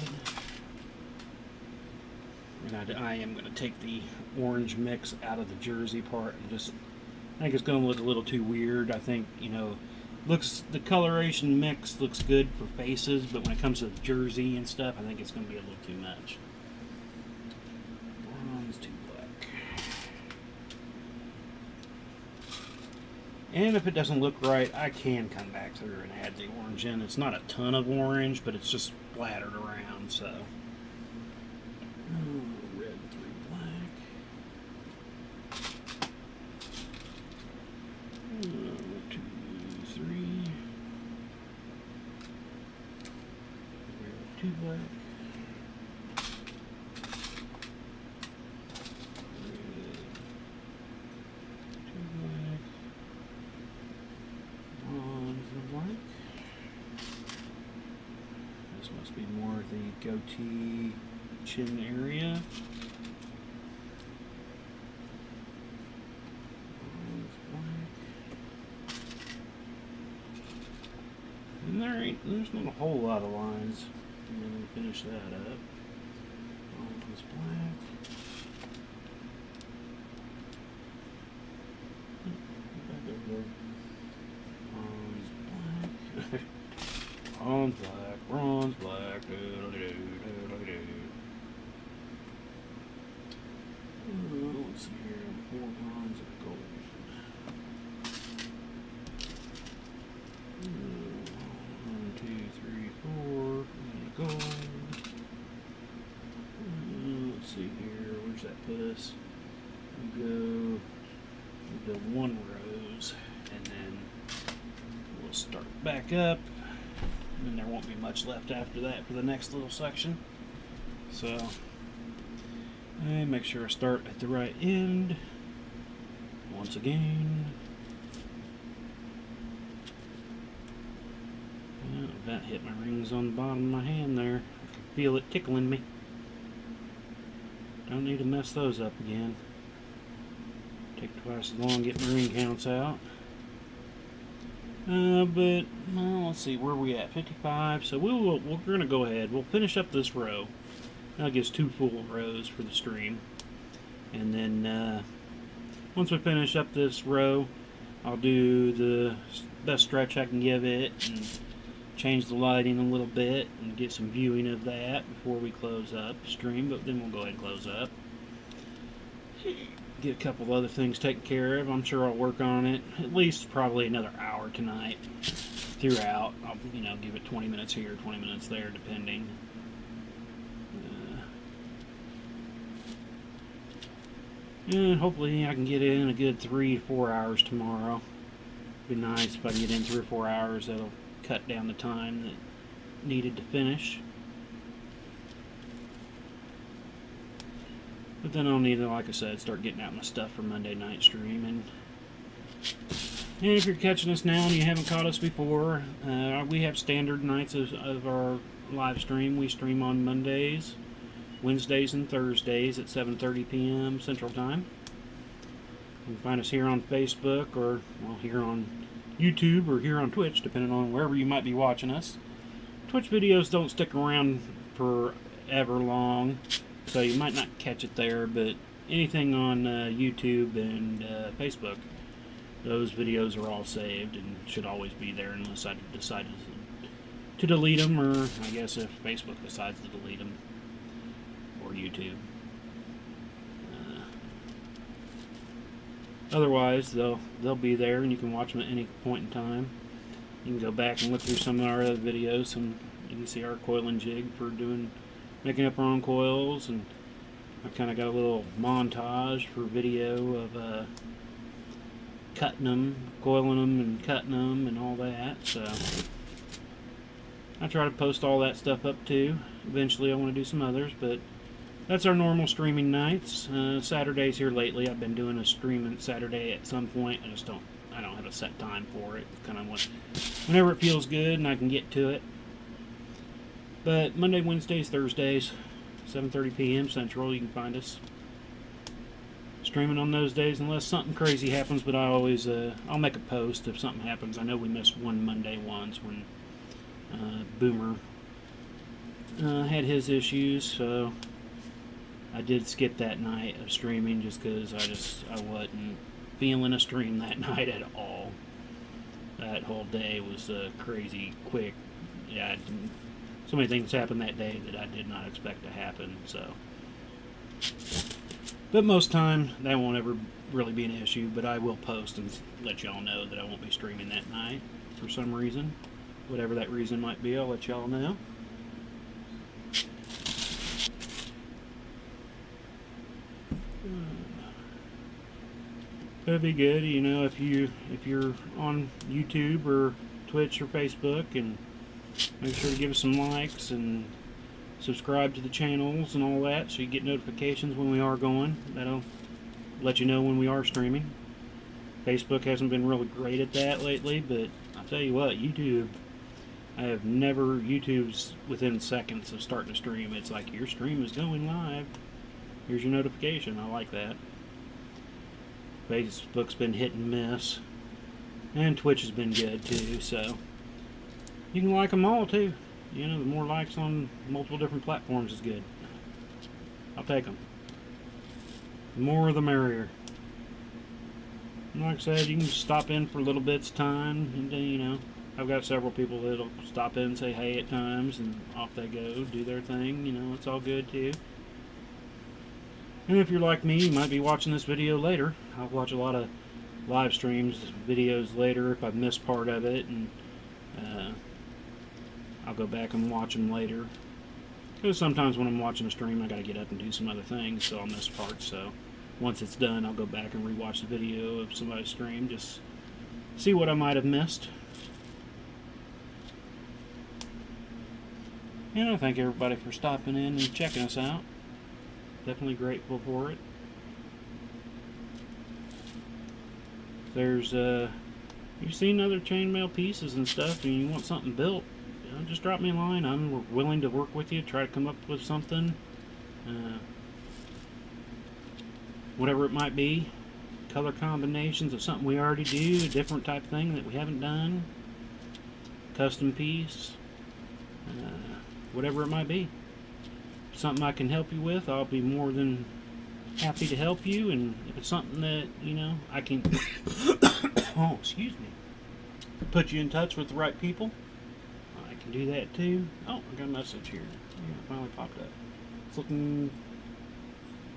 and I am going to take the orange mix out of the jersey part and just. I think it's going to look a little too weird. I think, you know, the coloration mix looks good for faces, but when it comes to the jersey and stuff, I think it's going to be a little too much. Bronze to black. And if it doesn't look right, I can come back through and add the orange in. It's not a ton of orange, but it's just splattered around, so. Red 3 black. 1, 2, 3. Red 2 black. This must be more of the goatee chin area. And there's not a whole lot of lines. And then we finish that up. Bronze black. Back over there. Bronze black. Bronze black. Bronze black. Let's see here. 4 bronze and gold. 1, 2, 3, 4. And gold. Let's see here. Where's that put us? We go 1 rows, and then we'll start back up, and then there won't be much left after that for the next little section. So I make sure I start at the right end once again. That hit my rings on the bottom of my hand there. I can feel it tickling me. Don't need to mess those up again. Take twice as long to get my ring counts out. But well, let's see, where are we at? 55. So we're gonna go ahead. We'll finish up this row. That gives 2 full rows for the stream. And then once we finish up this row, I'll do the best stretch I can give it and change the lighting a little bit and get some viewing of that before we close up the stream. But then we'll go ahead and close up. Get a couple other things taken care of. I'm sure I'll work on it at least probably another hour tonight throughout. I'll give it 20 minutes here, 20 minutes there, depending. And hopefully I can get in a good 3 to 4 hours tomorrow. Be nice if I can get in 3 or 4 hours. That'll cut down the time that needed to finish. But then I'll need to, like I said, start getting out my stuff for Monday night stream. And if you're catching us now and you haven't caught us before, we have standard nights of our live stream. We stream on Mondays, Wednesdays, and Thursdays at 7:30 p.m. Central Time. You can find us here on Facebook, or here on YouTube, or here on Twitch, depending on wherever you might be watching us. Twitch videos don't stick around forever long, so you might not catch it there, but anything on YouTube and Facebook, those videos are all saved and should always be there unless I decide to delete them, or I guess if Facebook decides to delete them, or YouTube. Otherwise, they'll be there and you can watch them at any point in time. You can go back and look through some of our other videos, and you can see our coiling jig for making up our own coils, and I've kind of got a little montage for video of cutting them, coiling them, and cutting them, and all that. So I try to post all that stuff up too. Eventually I want to do some others, but that's our normal streaming nights. Saturdays here lately, I've been doing a stream on Saturday at some point. I don't have a set time for it. Kind of whenever it feels good and I can get to it. But Monday, Wednesdays, Thursdays, 7:30 p.m. Central, you can find us streaming on those days unless something crazy happens. But I always I'll make a post if something happens. I know we missed one Monday once when Boomer had his issues, so I did skip that night of streaming just because I wasn't feeling a stream that night at all. That whole day was crazy quick. Yeah, so many things happened that day that I did not expect to happen. So, but most time that won't ever really be an issue. But I will post and let y'all know that I won't be streaming that night for some reason, whatever that reason might be. I'll let y'all know. That'd be good, if you're on YouTube or Twitch or Facebook, and make sure to give us some likes and subscribe to the channels and all that, so you get notifications when we are going. That'll let you know when we are streaming. Facebook hasn't been really great at that lately, but I'll tell you what, YouTube's within seconds of starting a stream. It's like, your stream is going live. Here's your notification. I like that. Facebook's been hit and miss, and Twitch has been good too, so you can like them all too. The more likes on multiple different platforms is good. I'll take them. The more the merrier. And like I said, you can stop in for little bits of time, and I've got several people that'll stop in and say hey at times, and off they go, do their thing. It's all good too. And if you're like me, you might be watching this video later. I'll watch a lot of live streams, videos later if I've missed part of it, and I'll go back and watch them later. Because sometimes when I'm watching a stream, I gotta get up and do some other things, so I'll miss parts. So once it's done, I'll go back and rewatch the video of somebody's stream, just see what I might have missed. And I thank everybody for stopping in and checking us out. Definitely grateful for it. There's you've seen other chainmail pieces and stuff and you want something built, just drop me a line. I'm willing to work with you, try to come up with something, whatever it might be, color combinations of something we already do, a different type of thing that we haven't done, custom piece, whatever it might be. Something I can help you with, I'll be more than happy to help you. And if it's something that, I can oh, excuse me, put you in touch with the right people, I can do that too. Oh, I got a message here. Yeah, it finally popped up. It's looking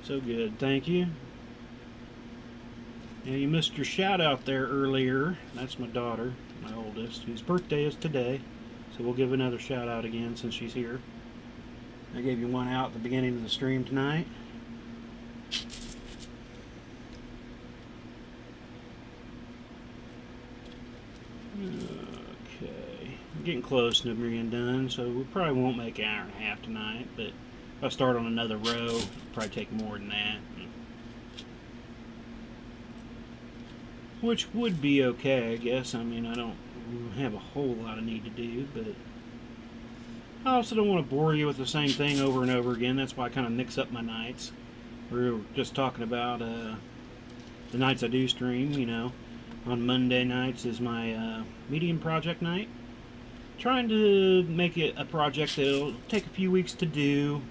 so good. Thank you. Yeah, you missed your shout out there earlier. That's my daughter, my oldest, whose birthday is today. So we'll give another shout out again since she's here. I gave you one out at the beginning of the stream tonight. Okay, I'm getting close to being done, so we probably won't make an hour and a half tonight, but if I start on another row, it'll probably take more than that. Which would be okay, I guess. I mean, I don't have a whole lot of need to do, but I also don't want to bore you with the same thing over and over again. That's why I kind of mix up my nights. We were just talking about the nights I do stream, On Monday nights is my medium project night. Trying to make it a project that'll take a few weeks to do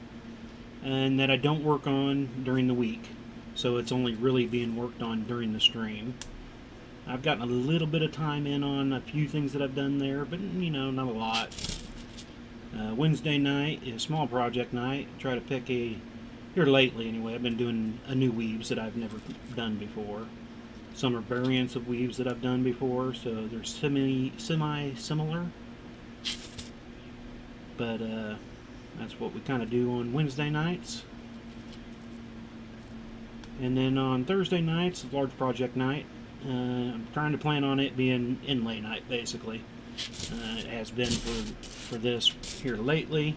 and that I don't work on during the week. So it's only really being worked on during the stream. I've gotten a little bit of time in on a few things that I've done there, but not a lot. Wednesday night is small project night. Try to pick here lately anyway, I've been doing a new weaves that I've never done before. Some are variants of weaves that I've done before, so they're semi-similar. But that's what we kind of do on Wednesday nights. And then on Thursday nights, large project night. I'm trying to plan on it being inlay night, basically. It has been for this here lately,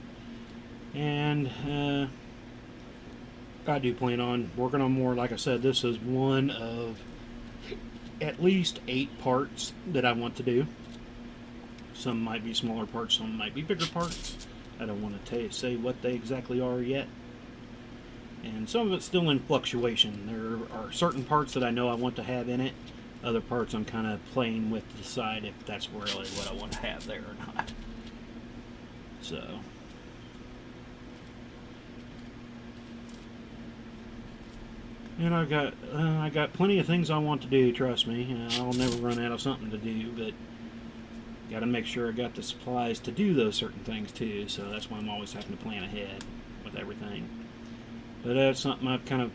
and I do plan on working on more. Like I said, this is one of at least 8 parts that I want to do. Some might be smaller parts, some might be bigger parts. I don't want to say what they exactly are yet. And some of it's still in fluctuation. There are certain parts that I know I want to have in it. Other parts I'm kind of playing with to decide if that's really what I want to have there or not. So, and I got plenty of things I want to do. Trust me, I'll never run out of something to do. But got to make sure I got the supplies to do those certain things too. So that's why I'm always having to plan ahead with everything. But that's something I've kind of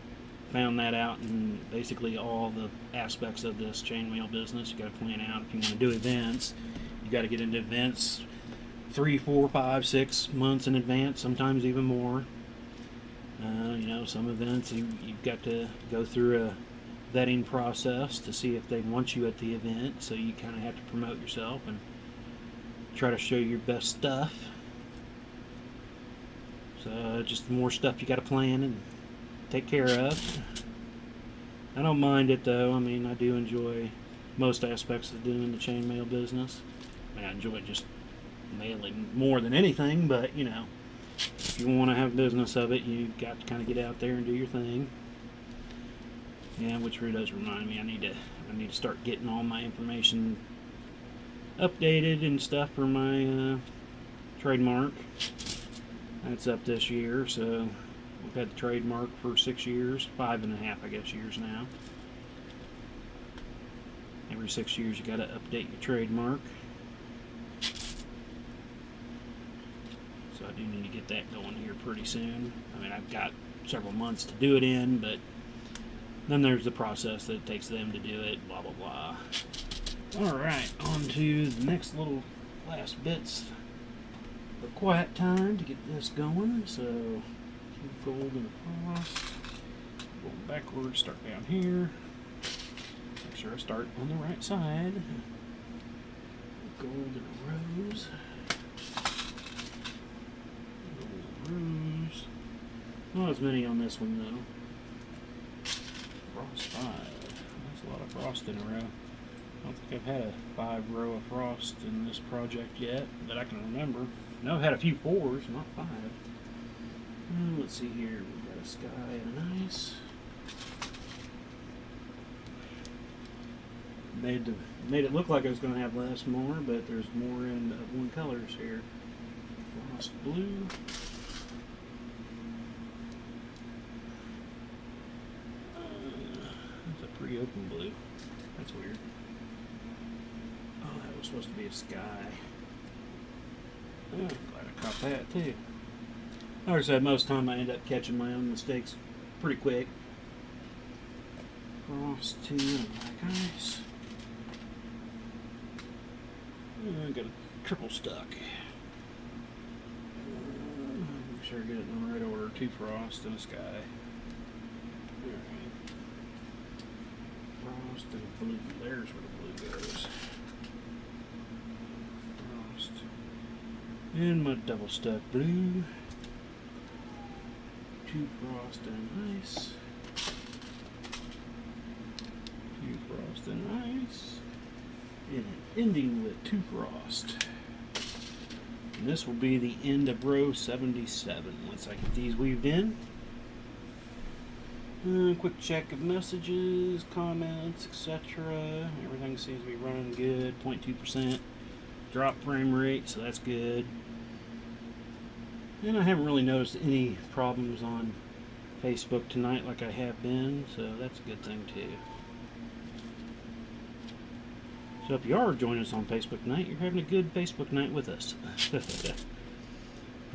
found that out in basically all the aspects of this chainmail business. You got to plan out if you want to do events. You got to get into events 3, 4, 5, 6 months in advance, sometimes even more. Some events you've got to go through a vetting process to see if they want you at the event. So you kind of have to promote yourself and try to show your best stuff. So just more stuff you got to plan and take care of. I don't mind it though. I mean, I do enjoy most aspects of doing the chainmail business. I mean, I enjoy just mailing more than anything, but if you want to have business of it, you got to kind of get out there and do your thing. Yeah, which really does remind me, I need to start getting all my information updated and stuff for my trademark. That's up this year, so we've had the trademark for 6 years, 5.5, I guess, years now. Every 6 years you got to update your trademark. So I do need to get that going here pretty soon. I mean, I've got several months to do it in, but then there's the process that it takes them to do it, blah, blah, blah. Alright, on to the next little last bits of quiet time to get this going. So keep folding across. Going backwards, start down here. Make sure I start on the right side. Golden rose. Golden rose. Not as many on this one though. Frost 5. That's a lot of frost in a row. I don't think I've had a 5 row of frost in this project yet that I can remember. No, I've had a few 4s, not 5. Let's see here. We've got a sky and an ice. Made it look like I was going to have less more, but there's more in one colors here. Frost blue. That's a pre-open blue. That's weird. Oh, that was supposed to be a sky. Oh, I'm glad I caught that too. Like I said, most of the time I end up catching my own mistakes pretty quick. Frost 2 and black ice. I got a triple stuck. Make sure I get it in the right order. 2 frost and a sky. Alright. Frost and blue. There's where the blue goes. Frost. And my double stuck blue. 2 frost and ice. 2 frost and ice. And ending with 2 frost. And this will be the end of row 77 once I get these weaved in. Quick check of messages, comments, etc. Everything seems to be running good. 0.2% drop frame rate, so that's good. And I haven't really noticed any problems on Facebook tonight like I have been, so that's a good thing too. So if you are joining us on Facebook tonight, you're having a good Facebook night with us. It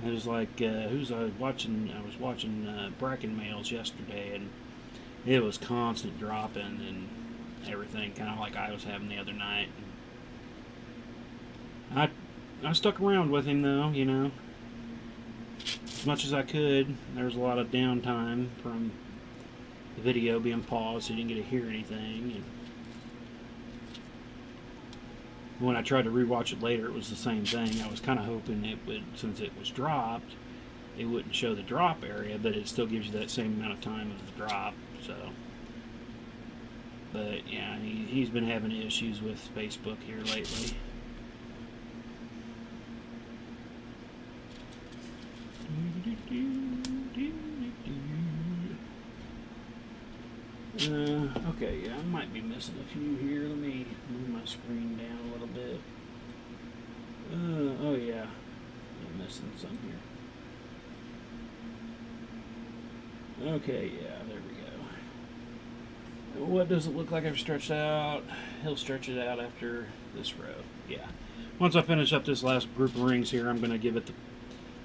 was like, who's I was watching? I was watching Bracken Mails yesterday, and it was constant dropping and everything, kind of like I was having the other night. I stuck around with him though, you know, as much as I could. There was a lot of downtime from the video being paused, so you didn't get to hear anything. And when I tried to rewatch it later, it was the same thing. I was kind of hoping it would, since it was dropped, it wouldn't show the drop area, but it still gives you that same amount of time of the drop. So, but yeah, he's been having issues with Facebook here lately. Okay, yeah, I might be missing a few here. Let me move my screen down a little bit. Oh yeah, I'm missing some here. Okay, yeah, there we go. What does it look like I've stretched out? He'll stretch it out after this row. Yeah. Once I finish up this last group of rings here, I'm going to give it the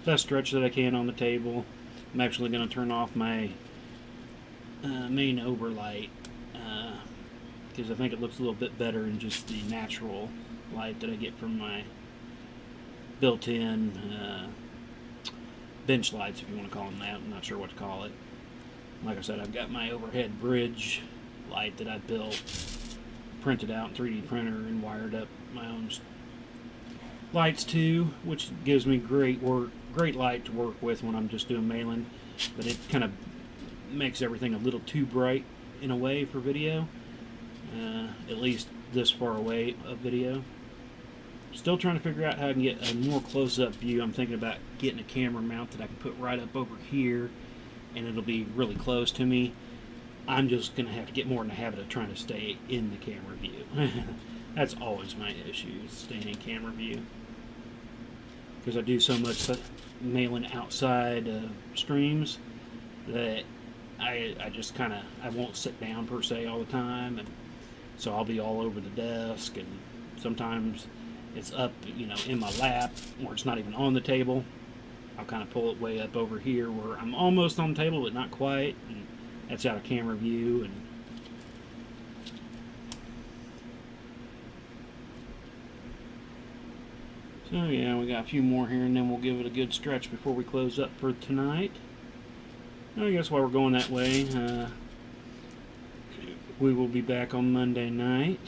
best stretch that I can on the table. I'm actually going to turn off my main overlight because I think it looks a little bit better in just the natural light that I get from my built-in bench lights, if you want to call them that. I'm not sure what to call it. Like I said, I've got my overhead bridge light that I built, printed out in 3D printer, and wired up my own lights too, which gives me great light to work with when I'm just doing mailing. But it kind of makes everything a little too bright in a way for video, at least this far away of video. Still trying to figure out how I can get a more close-up view. I'm thinking about getting a camera mount that I can put right up over here, and it'll be really close to me. I'm just going to have to get more in the habit of trying to stay in the camera view. That's always my issue, is staying in camera view. Because I do so much mailing outside streams that I just kind of, I won't sit down per se all the time, and so I'll be all over the desk, and sometimes it's up, you know, in my lap, or it's not even on the table. I'll kind of pull it way up over here where I'm almost on the table, but not quite, and that's out of camera view. And so yeah, we got a few more here, and then we'll give it a good stretch before we close up for tonight. I guess while we're going that way, We will be back on Monday night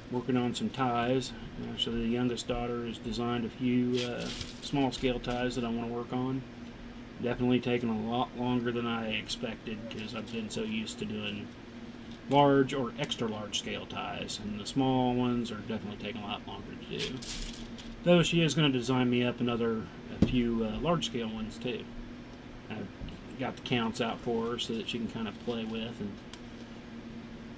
working on some ties. Actually, the youngest daughter has designed a few small scale ties that I want to work on. Definitely taking a lot longer than I expected because I've been so used to doing large or extra large scale ties, and the small ones are definitely taking a lot longer to do. Though she is going to design me up a few large scale ones too. I've got the counts out for her so that she can kind of play with and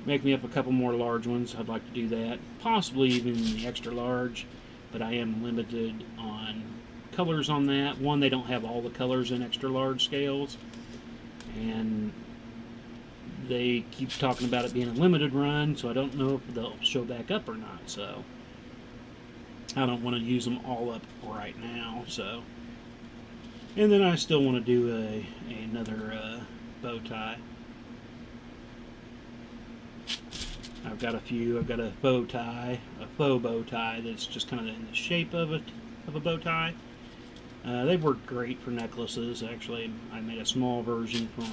make me up a couple more large ones. I'd like to do that, possibly even the extra large, but I am limited on colors on that. One, they don't have all the colors in extra large scales, and they keep talking about it being a limited run, so I don't know if they'll show back up or not. So I don't want to use them all up right now. So, and then I still want to do another bow tie. I've got a few. I've got a faux bow tie that's just kind of in the shape of a bow tie. They work great for necklaces. Actually, I made a small version for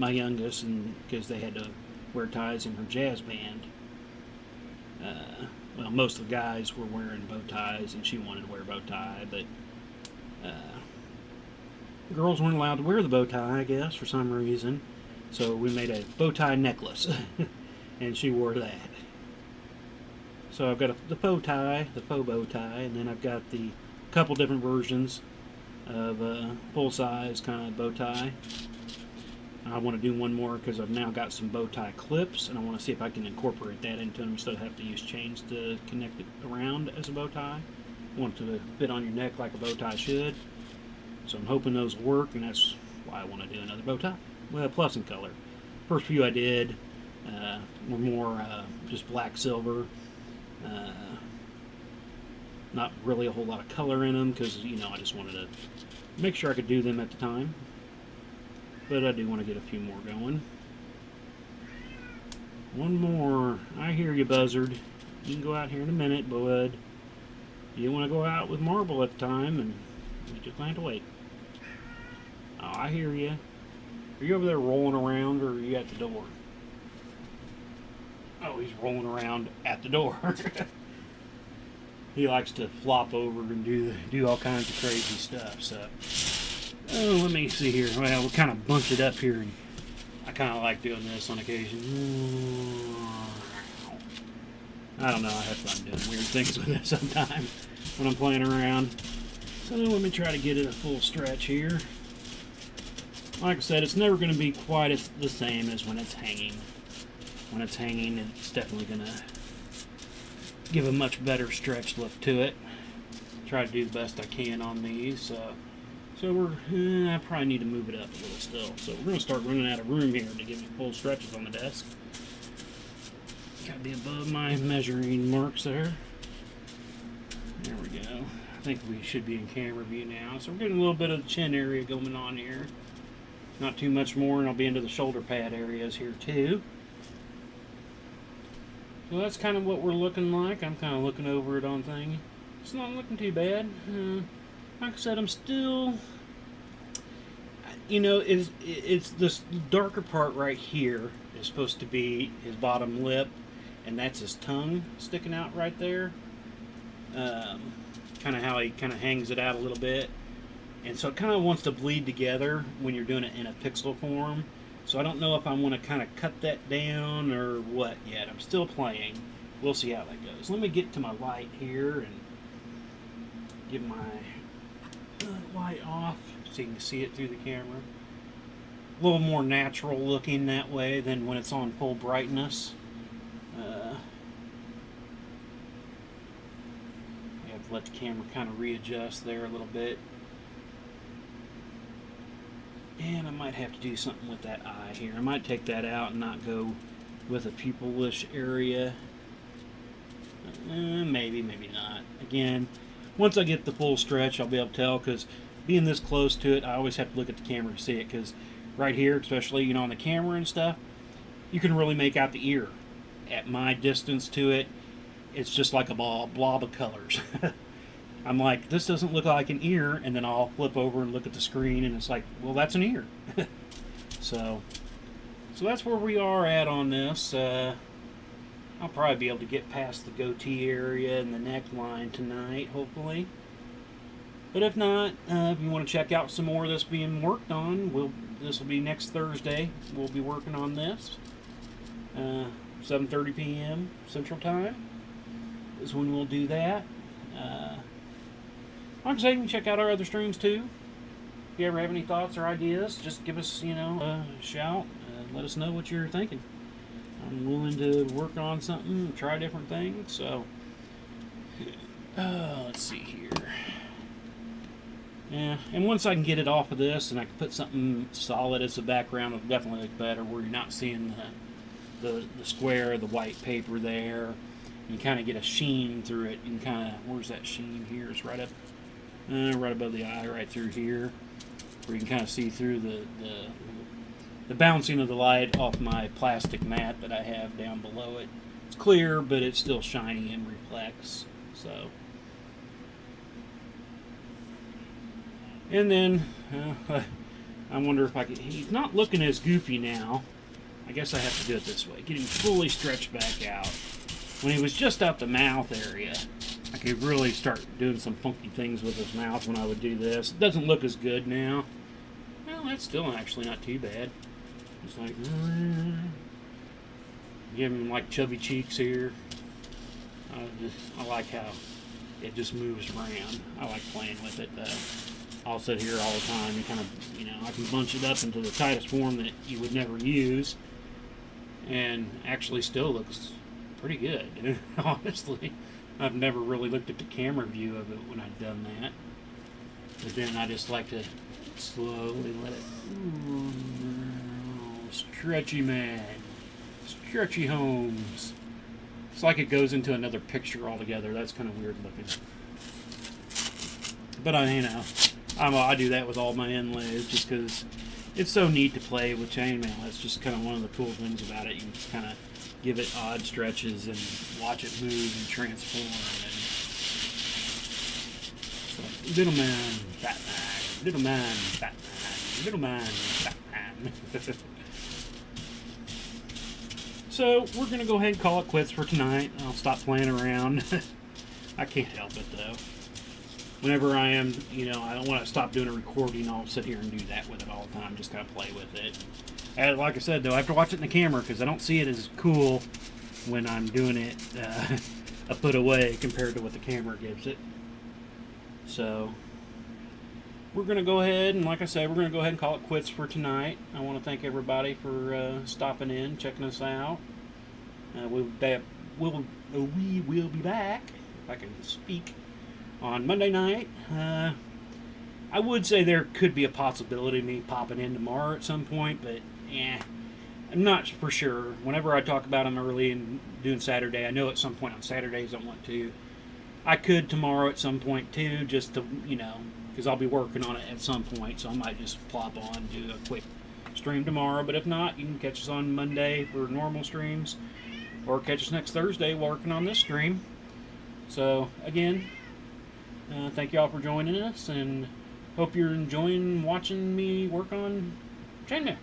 my youngest, and because they had to wear ties in her jazz band. Well, most of the guys were wearing bow ties, and she wanted to wear a bow tie, but girls weren't allowed to wear the bow tie, I guess, for some reason. So we made a bow tie necklace, and she wore that. So I've got the faux bow tie, and then I've got the couple different versions of full size kind of bow tie. I want to do one more because I've now got some bow tie clips, and I want to see if I can incorporate that into them instead of have to use chains to connect it around as a bow tie. I want it to fit on your neck like a bow tie should. So I'm hoping those work, and that's why I want to do another bow tie. Well, plus in color. First few I did were more just black silver. Not really a whole lot of color in them because, I just wanted to make sure I could do them at the time. But I do want to get a few more going. One more. I hear you, Buzzard. You can go out here in a minute, bud. You want to go out with Marble at the time, and you just have to wait. Oh, I hear you. Are you over there rolling around, or are you at the door? Oh, he's rolling around at the door. He likes to flop over and do all kinds of crazy stuff. So, oh, let me see here. Well, we'll kind of bunch it up here, and I kind of like doing this on occasion. I don't know. I have fun doing weird things with it sometimes when I'm playing around. So let me try to get it a full stretch here. Like I said, it's never going to be quite the same as when it's hanging. When it's hanging, it's definitely going to give a much better stretch look to it. Try to do the best I can on these. So I probably need to move it up a little still. So we're going to start running out of room here to give me full stretches on the desk. Got to be above my measuring marks there. There we go. I think we should be in camera view now. So we're getting a little bit of the chin area going on here. Not too much more, and I'll be into the shoulder pad areas here too. So that's kind of what we're looking like. I'm kind of looking over it on thing. It's not looking too bad. Like I said, I'm still, it's this darker part right here is supposed to be his bottom lip, and that's his tongue sticking out right there. Kind of how he kind of hangs it out a little bit. And so it kind of wants to bleed together when you're doing it in a pixel form. So I don't know if I want to kind of cut that down or what yet. I'm still playing. We'll see how that goes. Let me get to my light here and get my light off so you can see it through the camera. A little more natural looking that way than when it's on full brightness. You have to let the camera kind of readjust there a little bit. And I might have to do something with that eye here. I might take that out and not go with a pupilish area. Maybe, maybe not. Again, once I get the full stretch, I'll be able to tell, because being this close to it, I always have to look at the camera to see it, because right here, especially, on the camera and stuff, you can really make out the ear. At my distance to it, it's just like a blob of colors. I'm like, this doesn't look like an ear, and then I'll flip over and look at the screen, and it's like, well, that's an ear. So So that's where we are at on this. I'll probably be able to get past the goatee area and the neckline tonight, hopefully. But if not, if you want to check out some more of this being worked on, this will be next Thursday. We'll be working on this. 7:30 p.m. Central Time is when we'll do that. Like I say, you can check out our other streams too. If you ever have any thoughts or ideas, just give us, a shout. Let us know what you're thinking. I'm willing to work on something, try different things. So, let's see here. Yeah, and once I can get it off of this and I can put something solid as a background, it'll definitely look better where you're not seeing the square, the white paper there. You kind of get a sheen through it. You can kind of, where's that sheen here? It's right up, right above the eye, right through here, where you can kind of see through the bouncing of the light off my plastic mat that I have down below it. It's clear, but it's still shiny and reflects. So, and then I wonder if I could. He's not looking as goofy now. I guess I have to do it this way. Get him fully stretched back out. When he was just out the mouth area, I could really start doing some funky things with his mouth when I would do this. It doesn't look as good now. Well, that's still actually not too bad. It's like, give him like chubby cheeks here. I like how it just moves around. I like playing with it. I'll sit here all the time and kind of, I can bunch it up into the tightest form that you would never use, and actually still looks pretty good. Honestly, I've never really looked at the camera view of it when I've done that, but then I just like to slowly let it. Stretchy man, stretchy Holmes. It's like it goes into another picture altogether. That's kind of weird looking. But I do that with all my inlays just because it's so neat to play with chainmail. That's just kind of one of the cool things about it. You can just kind of give it odd stretches and watch it move and transform. And it's like, little man, Batman, little man, Batman, little man, Batman. So we're going to go ahead and call it quits for tonight. I'll stop playing around. I can't help it though. Whenever I am, I don't want to stop doing a recording, I'll sit here and do that with it all the time, just kind of play with it. And like I said, though, I have to watch it in the camera because I don't see it as cool when I'm doing it a foot away compared to what the camera gives it. So, we're going to go ahead, and like I said, we're going to go ahead and call it quits for tonight. I want to thank everybody for stopping in, checking us out. We will be back, if I can speak, on Monday night. I would say there could be a possibility of me popping in tomorrow at some point, but I'm not for sure. Whenever I talk about them early and doing Saturday, I know at some point on Saturdays I want to. I could tomorrow at some point too, just to, because I'll be working on it at some point, so I might just plop on and do a quick stream tomorrow. But if not, you can catch us on Monday for normal streams, or catch us next Thursday working on this stream. So, again, thank you all for joining us, and hope you're enjoying watching me work on chainmail.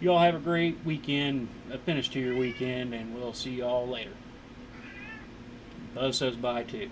You all have a great weekend, a finish to your weekend, and we'll see you all later. Buzz says bye too.